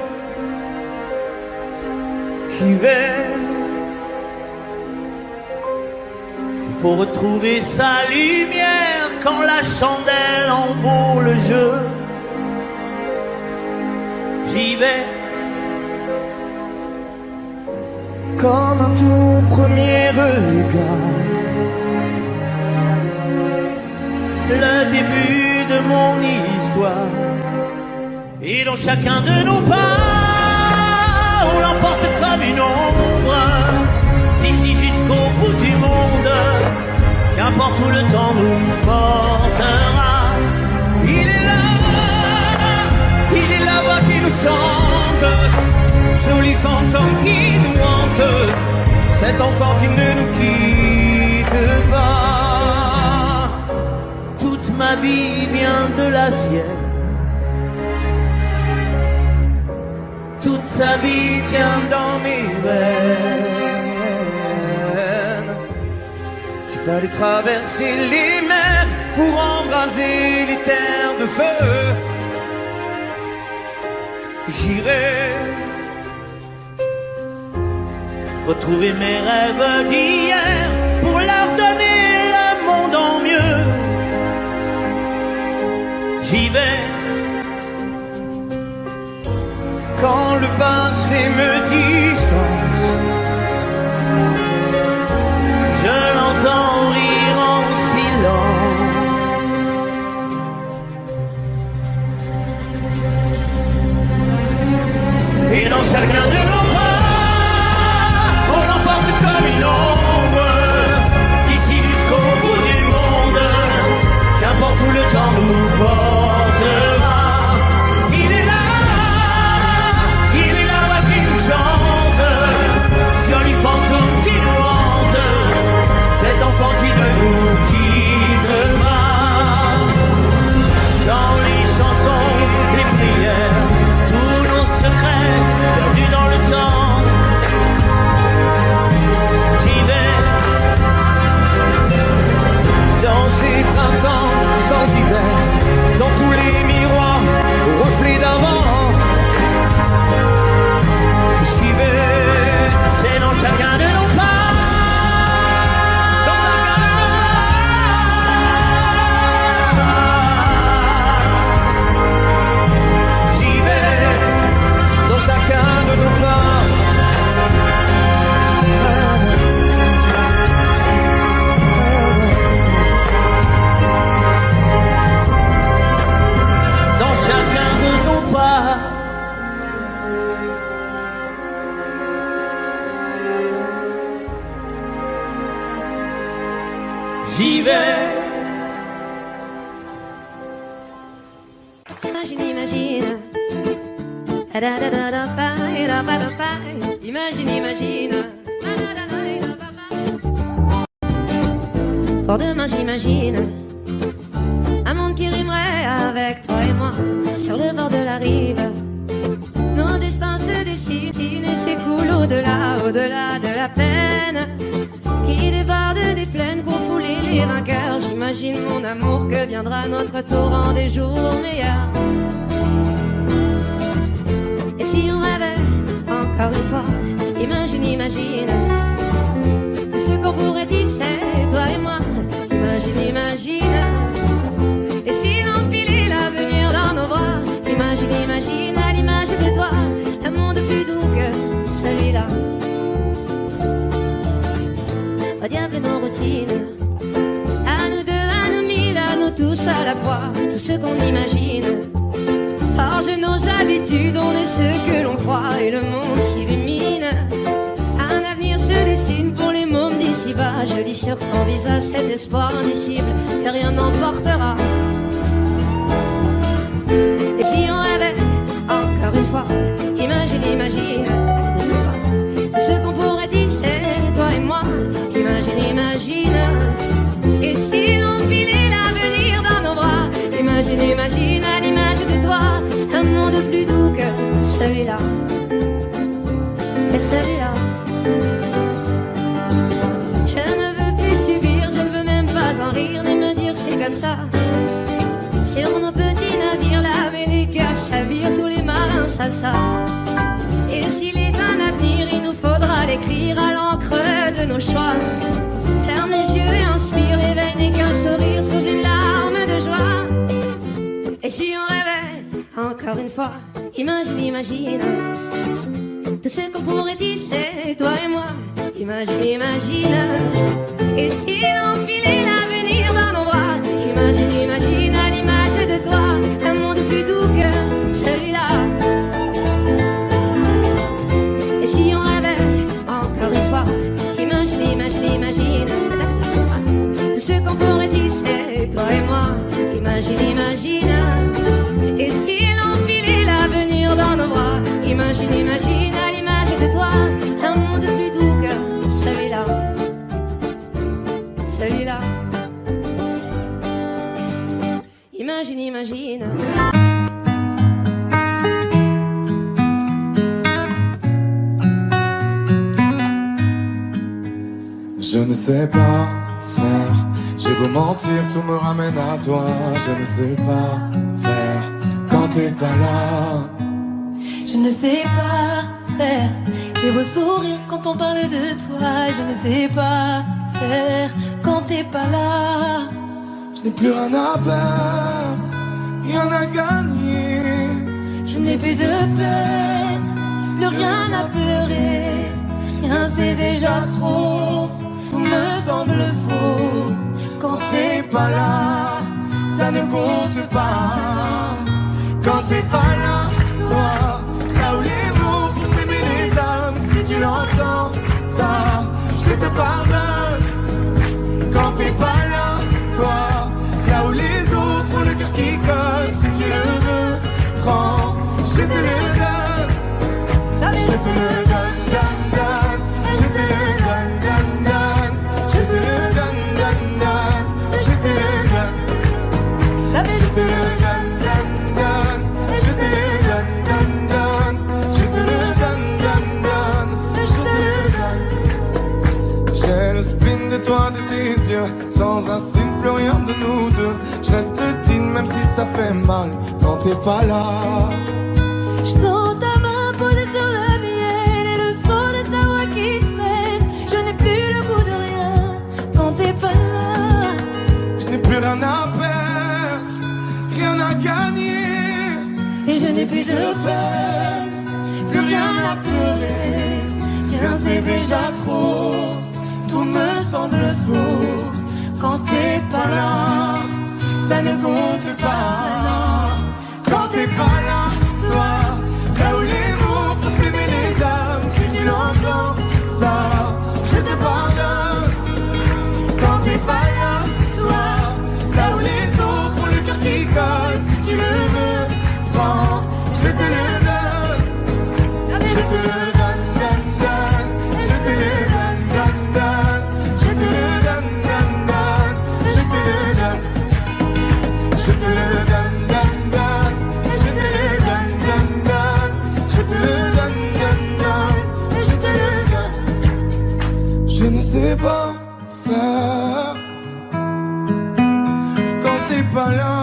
J'y vais. S'il faut retrouver sa lumière quand la chandelle en vaut le jeu. J'y vais. Comme un tout premier regard, le début de mon histoire. Et dans chacun de nos pas, on l'emporte comme une ombre, d'ici jusqu'au bout du monde, qu'importe où le temps nous portera. Il est la voix qui nous chante, joli fantôme qui nous hante, cet enfant qui ne nous quitte pas. Ma vie vient de la sienne, toute sa vie tient dans mes veines. Il fallait traverser les mers pour embraser les terres de feu. J'irai retrouver mes rêves d'hier pour leur donner le monde en mieux. J'y vais. Quand le passé me dispense, je l'entends rire en silence. Et dans chacun de nos bras, on l'emporte comme une ombre, Imagine, imagine. Imagine, imagine. Pour demain, j'imagine un monde qui rimerait avec toi et moi sur le bord de la rive. Nos destins se dessinent et s'écoulent au-delà, au-delà de la peine qui déborde des plaines qu'ont foulé les vainqueurs. J'imagine mon amour que viendra notre torrent des jours meilleurs. Et si on rêvait encore une fois, imagine, imagine tout ce qu'on pourrait tisser, toi et moi. Imagine, imagine. Et si l'empilait l'avenir dans nos bras, imagine, imagine à l'image de toi un monde plus doux que celui-là. Au diable nos routines, à nous deux, à nous mille, à nous tous à la fois, tout ce qu'on imagine forge nos habitudes, on est ce que l'on croit et le monde s'illumine. Un avenir se dessine pour les mômes d'ici-bas. Je lis sur ton visage cet espoir indicible que rien n'emportera. Et si on rêvait encore une fois, imagine, imagine tout ce qu'on pourrait tisser, toi et moi. Imagine, imagine. Et si l'on filait l'avenir dans nos bras, imagine, imagine à l'image de toi un monde plus doux que celui-là. Et celui-là. Je ne veux plus subir, je ne veux même pas en rire, ni me dire c'est comme ça. Sur nos petits navires, là, mais les cœurs chavirent, tous les marins savent ça. Et s'il est un avenir, il nous faudra l'écrire à l'encre de nos choix. Ferme les yeux et inspire les veines et qu'un sourire sous une larme de joie. Et si on rêvait encore une fois, imagine, imagine tout ce qu'on pourrait tisser, toi et moi. Imagine, imagine. Et si l'on filait l'avenir dans nos bras, imagine, imagine à l'image de toi un monde plus doux que celui-là. Et si on rêvait encore une fois, imagine, imagine, imagine tout ce qu'on pourrait tisser, toi et moi. Imagine, imagine. Et si l'on filait l'avenir dans nos bras, imagine, imagine à l'image de toi un monde plus doux que celui-là. Celui-là. Imagine, imagine. Je ne sais pas faire, j'ai beau mentir, tout me ramène à toi. Je ne sais pas faire quand t'es pas là. Je ne sais pas faire, j'ai beau sourire quand on parle de toi. Je ne sais pas faire quand t'es pas là. Je n'ai plus rien à perdre, rien à gagner. Je n'ai plus de peine, plus rien à pleurer. Rien c'est déjà trop, tout me semble faux. Quand t'es pas là, ça ne compte pas. Quand t'es pas là, toi, là où les mots font s'aimer les âmes. Si tu l'entends, ça, je te pardonne. Quand t'es pas là, toi, là où les autres ont le cœur qui colle. Si tu le veux, prends, je te le donne. Je te le donne, donne, donne. Je te le donne, donne, donne. Je te le donne, donne, donne. Je te le donne. Je te le donne, donne, donne. Je te le donne, donne, donne. Je te le donne, donne, donne. Je te le donne. J'ai le spleen de toi, de tes yeux. Sans un signe, plus rien de nous deux. Je reste digne même si ça fait mal quand t'es pas là. Je sens ta main posée sur le mien et le son de ta voix qui traîne. Je n'ai plus le goût de rien quand t'es pas là. Je n'ai plus rien à perdre, rien à gagner. Et je n'ai plus de peine, plus rien à pleurer. Rien c'est déjà trop, tout me semble faux. Quand t'es pas là, Ça ne compte pas. Quand t'es pas là, toi, là où les mots font s'aimer les âmes. Si tu l'entends, ça, je te pardonne. Quand t'es pas là, toi, là où les autres ont le cœur qui colle. Si tu le veux, sais pas faire quand t'es pas là.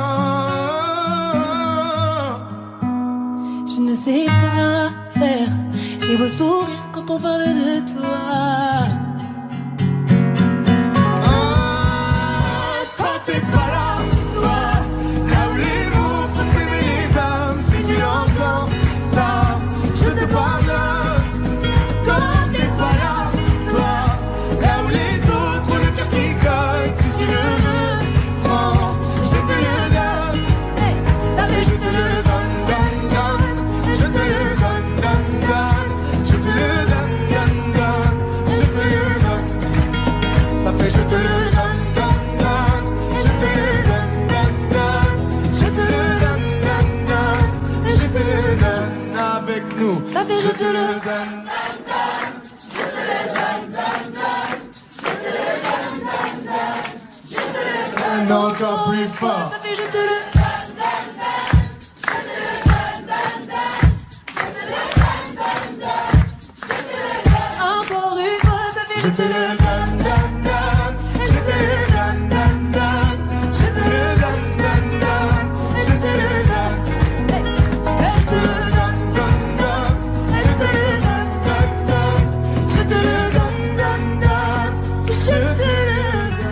Je ne sais pas faire. J'ai beau sourire quand on parle de toi. Quand t'es pas là, toi, là où les mots font s'aimer les âmes, si tu l'entends, ça, je te pardonne. Quand t'es pas là, toi, là où les autres ont le cœur qui colle, si tu le veux, prends, je te le donne. Hey, ça fait Je te le donne, donne, donne. Je te le donne, donne, donne. Je te le donne, donne, donne. Je te le donne. Ça fait je te le donne, donne, donne. Je te le donne, donne, donne. Je te le donne, donne, donne. Je te le donne avec nous. Ça fait je te le donne. Encore plus fort. Ça fait je te le encore une fois, ça fait Je te le donne, donne, donne. Je te le donne, donne, donne. Je te le donne, donne, donne. Je te le donne. Je te le donne, donne, donne. Je te le donne, donne, donne. Je te le donne, donne, donne. Je te le donne.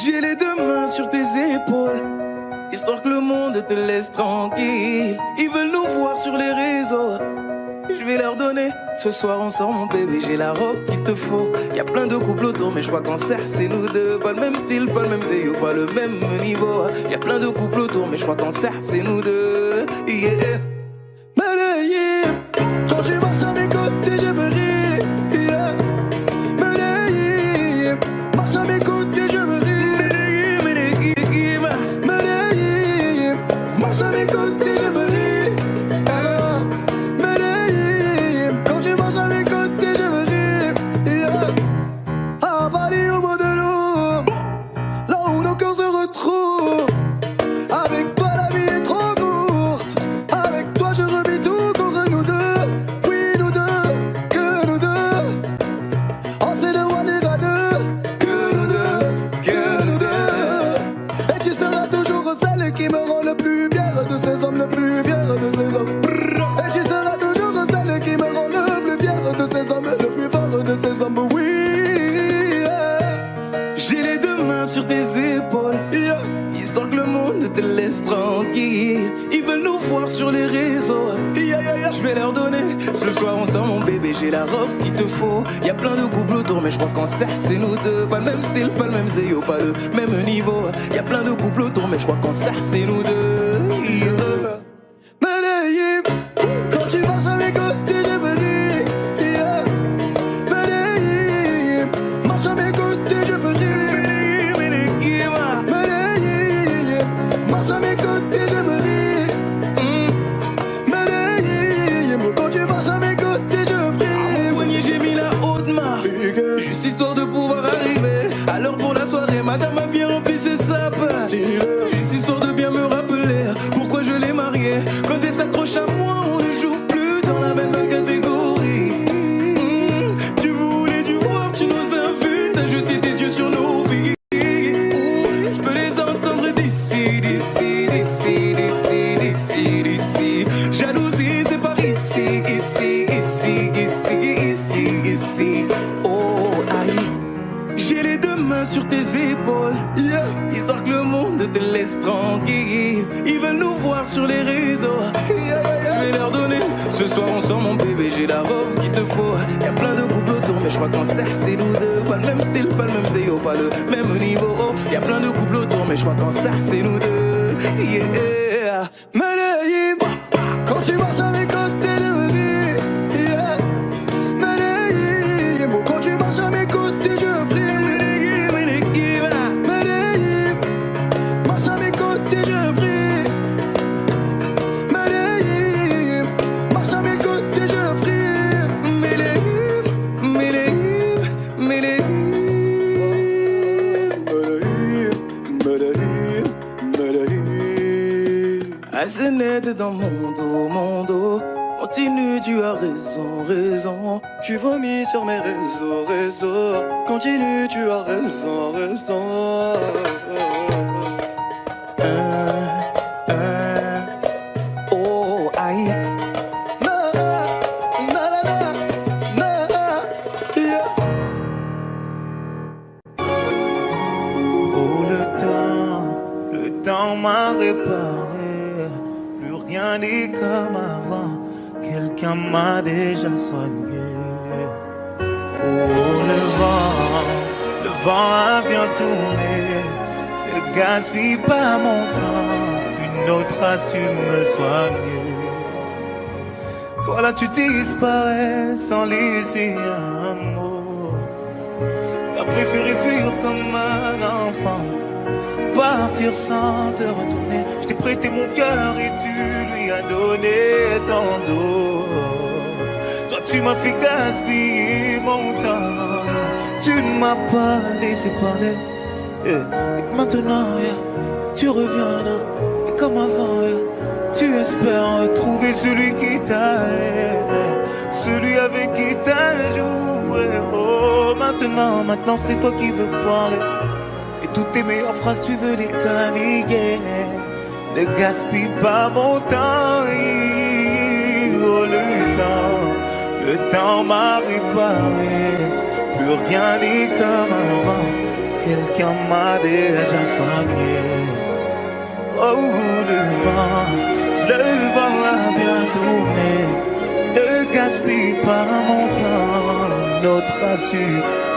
J'ai les deux mains sur tes épaules, histoire que le monde te laisse tranquille. Ils veulent nous voir sur les réseaux, je vais leur donner. Ce soir on sort mon bébé, j'ai la robe qu'il te faut. Y'a plein de couples autour mais je crois qu'en cercle c'est nous deux. Pas le même style, pas le même zéyo, pas le même niveau. Y'a plein de couples autour mais je crois qu'en cercle c'est nous deux. Yeah. Medellín, quand tu marches à mes côtés, je me ris. Yeah. Medellín, marche à mes côtés, je me ris. Medellín, marche à mes côtés, je me ris. Medellín, quand tu marches à mes côtés, je me ris. Yeah. À Paris, au bout de l'eau, là où nos cœurs se retrouvent. Avec toi, la vie est trop courte. Avec celle qui me rend le plus fier de ces hommes, le plus fier de ces hommes. Et tu seras toujours celle qui me rend le plus fier de ces hommes, le plus fort de ces hommes, oui. J'ai les deux mains sur tes épaules, histoire que le monde te laisse tranquille. Ils veulent nous voir sur les réseaux, je vais leur donner. Ce soir on sort mon bébé, j'ai la robe qu'il te faut. Y'a plein de couples autour, mais je crois qu'en cercle c'est nous deux. Pas le même style, pas le même zéyo, pas le même niveau. Y'a plein de couples autour, mais je crois qu'en cercle c'est nous deux. Medellín, quand tu marches à mes côtés, je veux rire. Medellín, marche à mes côtés, je veux rire. Medellín, marche à mes côtés, je veux rire. Medellín, quand tu marches à mes côtés, je prie. Au poignet j'ai mis la haute main, juste histoire de pouvoir arriver. Alors pour la soirée, madame a bien rempli ses sapes. Juste histoire de bien me rappeler pourquoi je l'ai mariée. Quand elle s'accroche à moi, on ne joue plus dans la même catégorie. Tu voulais du voir, tu nous invites à jeter tes yeux sur nos vies. Je peux les entendre d'ici, d'ici, d'ici, d'ici, d'ici, d'ici. Jalousie, c'est par ici, ici, ici, ici, ici, ici. Oh, aïe. J'ai les deux mains sur tes épaules, histoire que le monde te laisse tranquille. Ils veulent nous voir sur les réseaux, je vais leur donner. Ce soir on sort mon bébé, j'ai la robe qu'il te faut. Y'a plein de couples autour, mais je crois qu'en cercle c'est nous deux. Pas le même style, pas le même zéyo, pas le même niveau. Y'a plein de couples autour, mais je crois qu'en cercle c'est nous deux. Yeah. Medellín, quand tu marches à mes côtés, je veux rire. Medellín, quand tu marches à mes côtés, je prie. Medellín, marche à mes côtés, je prie. Medellín, marche à mes côtés, je prie. Medellín, Medellín, Medellín. Medellín, Medellín. Assez net dans mon dos. Continue, tu as raison, raison. Tu vomis sur mes réseaux. Continue, tu as raison. Oh, aïe. Oh, le temps m'a réparé. Plus rien n'est comme avant. Quelqu'un m'a déjà soigné. Oh, le vent a bien tourné. Ne gaspille pas mon temps. Une autre a su me soigner. Toi là tu disparais sans laisser un mot. T'as préféré fuir comme un enfant, partir sans te retourner. Je t'ai prêté mon cœur et tu lui as donné ton dos. Toi tu m'as fait gaspiller mon temps. Tu ne m'as pas laissé parler. Et maintenant tu reviens là. Et comme avant tu espères retrouver celui qui t'a aimé, celui avec qui t'as joué. Oh, maintenant c'est toi qui veux parler. Et toutes tes meilleures phrases tu veux les caniller. Ne gaspille pas mon temps. Oh, le temps m'a réparé. Plus rien n'est comme avant. Quelqu'un m'a déjà soigné. Oh, le vent a bien tourné. Ne gaspille pas mon temps. L'autre a su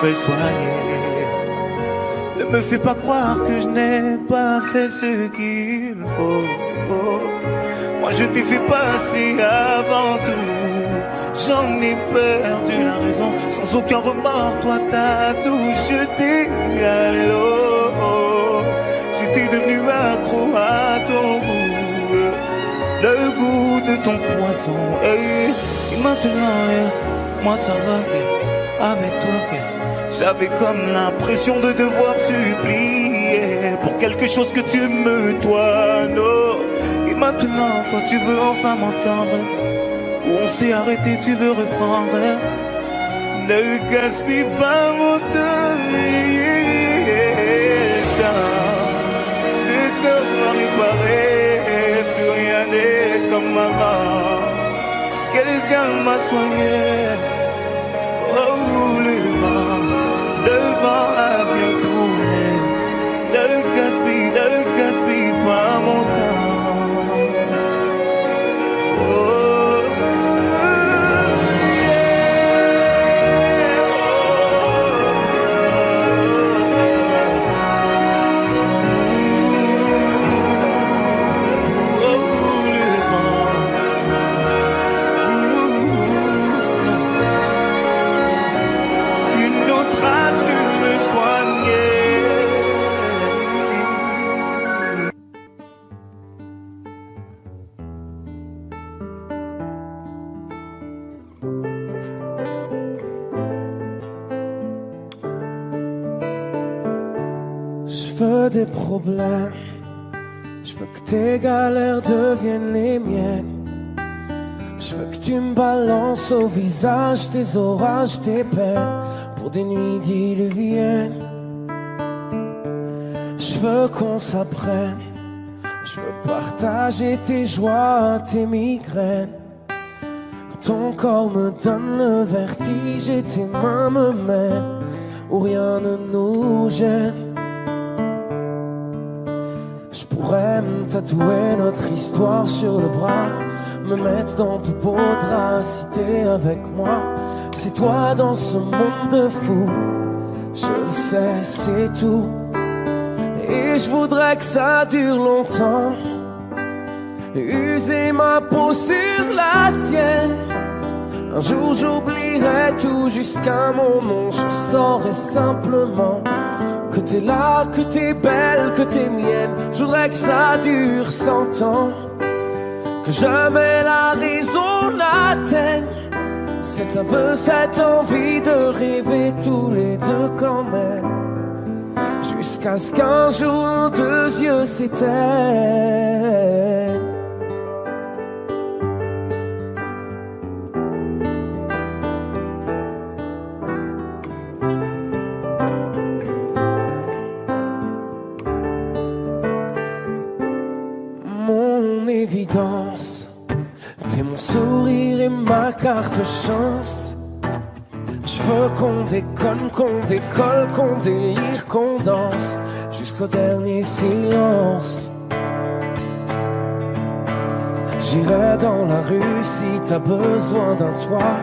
me soigner. Ne me fais pas croire que je n'ai pas fait ce qu'il faut. Moi je t'ai fait passer avant tout. J'en ai perdu la raison. Sans aucun remords, toi t'as tout jeté à l'eau. J'étais devenu accro à ton goût, le goût de ton poison. Et maintenant, moi ça va avec toi. J'avais comme l'impression de devoir supplier pour quelque chose que tu me dois, non. Et maintenant, toi tu veux enfin m'entendre. Où on s'est arrêté, tu veux reprendre. Ne gaspille pas mon temps. Le temps m'a soigné. Oh, le vent a bien tourné. Ne gaspille pas mon temps. Des problèmes, je veux que tes galères deviennent les miennes. Je veux que tu me balances au visage tes orages, tes peines, pour des nuits diluviennes. Je veux qu'on s'apprenne, je veux partager tes joies, tes migraines. Ton corps me donne le vertige et tes mains me mènent où rien ne nous gêne. Je pourrais me tatouer notre histoire sur le bras, me mettre dans tout beau drap, si t'es avec moi. C'est toi dans ce monde de fou, je le sais, c'est tout. Et je voudrais que ça dure longtemps, user ma peau sur la tienne. Un jour j'oublierai tout jusqu'à mon nom, je saurai simplement que t'es là, que t'es belle, que t'es mienne. Je voudrais que ça dure 100 ans, que jamais la raison n'atteigne cet aveu, cette envie de rêver tous les deux quand même, jusqu'à ce qu'un jour nos deux yeux s'éteignent. T'es mon sourire et ma carte chance. Je veux qu'on déconne, qu'on décolle, qu'on délire, qu'on danse jusqu'au dernier silence. J'irai dans la rue si t'as besoin d'un toit.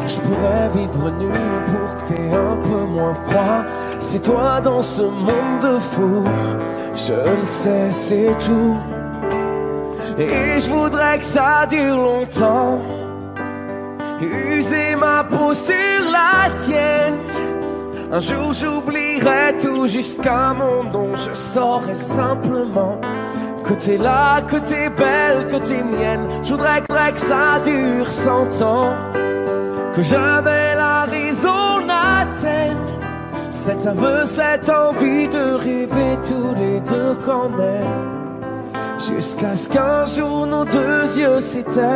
Je pourrais vivre nu pour que t'aies un peu moins froid. C'est toi dans ce monde de fou, je le sais, c'est tout. Et je voudrais que ça dure longtemps, user ma peau sur la tienne. Un jour j'oublierai tout jusqu'à mon nom, je saurai simplement que t'es là, que t'es belle, que t'es mienne. Je voudrais que ça dure 100 ans, que jamais la raison n'atteigne cet aveu, cette envie de rêver tous les deux quand même, jusqu'à ce qu'un jour nos deux yeux s'éteignent.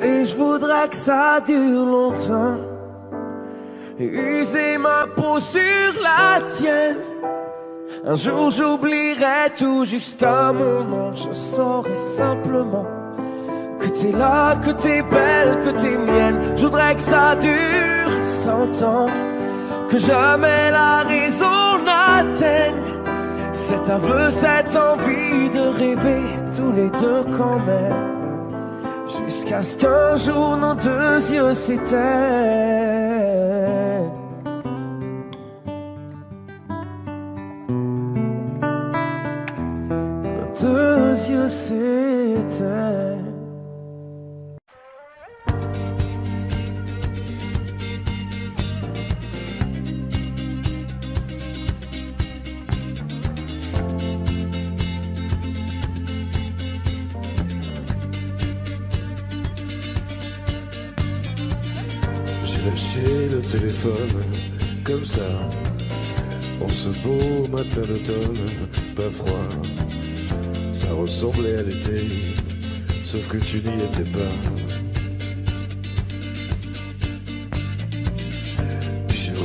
Et je voudrais que ça dure longtemps, user ma peau sur la tienne. Un jour j'oublierai tout jusqu'à mon nom, je saurai simplement que t'es là, que t'es belle, que t'es mienne. Je voudrais que ça dure 100 ans, que jamais la raison n'atteigne cet aveu, cette envie de rêver tous les deux quand même, jusqu'à ce qu'un jour nos deux yeux s'éteignent. Nos deux yeux s'éteignent. J'ai lâché le téléphone comme ça, en ce beau matin d'automne, pas froid. Ça ressemblait à l'été, sauf que tu n'y étais pas.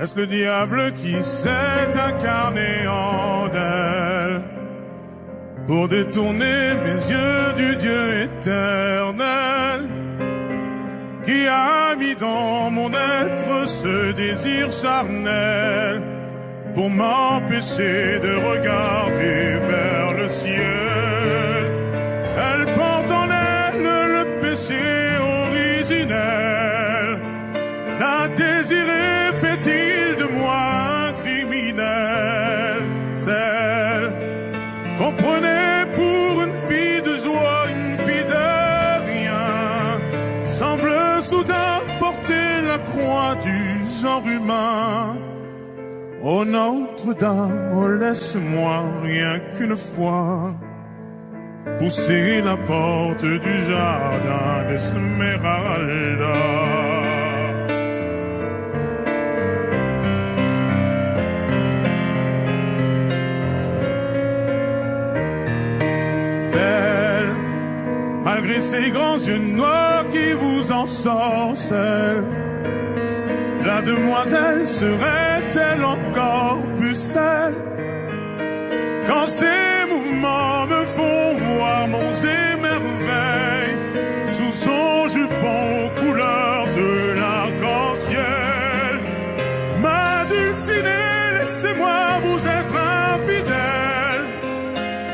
Est-ce le diable qui s'est incarné en elle pour détourner mes yeux du Dieu éternel, qui a mis dans mon être ce désir charnel pour m'empêcher de regarder vers le ciel? Elle porte en elle le péché originel. La désirer fait-il de moi un criminel? Celle qu'on prenait pour une fille de joie, une fille de rien, semble soudain porter la croix du genre humain. Oh Notre-Dame, oh laisse-moi rien qu'une fois pousser la porte du jardin d'Esmeralda. Belle, malgré ses grands yeux noirs qui vous ensorcellent, la demoiselle serait-elle encore plus seule quand ses mouvements me font voir monts et merveilles sous son jupon aux couleurs de l'arc-en-ciel? Ma Dulcinée, laissez-moi vous être infidèle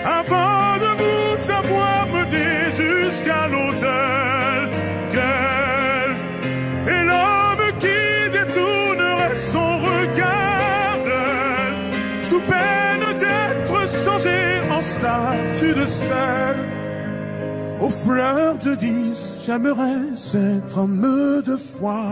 avant de vous avoir mené jusqu'à l'autel. Quel est l'homme qui détournerait son regard d'elle sous peine d'être changé en statue de sel? Aux fleurs de lys, j'aimerais cet homme de foi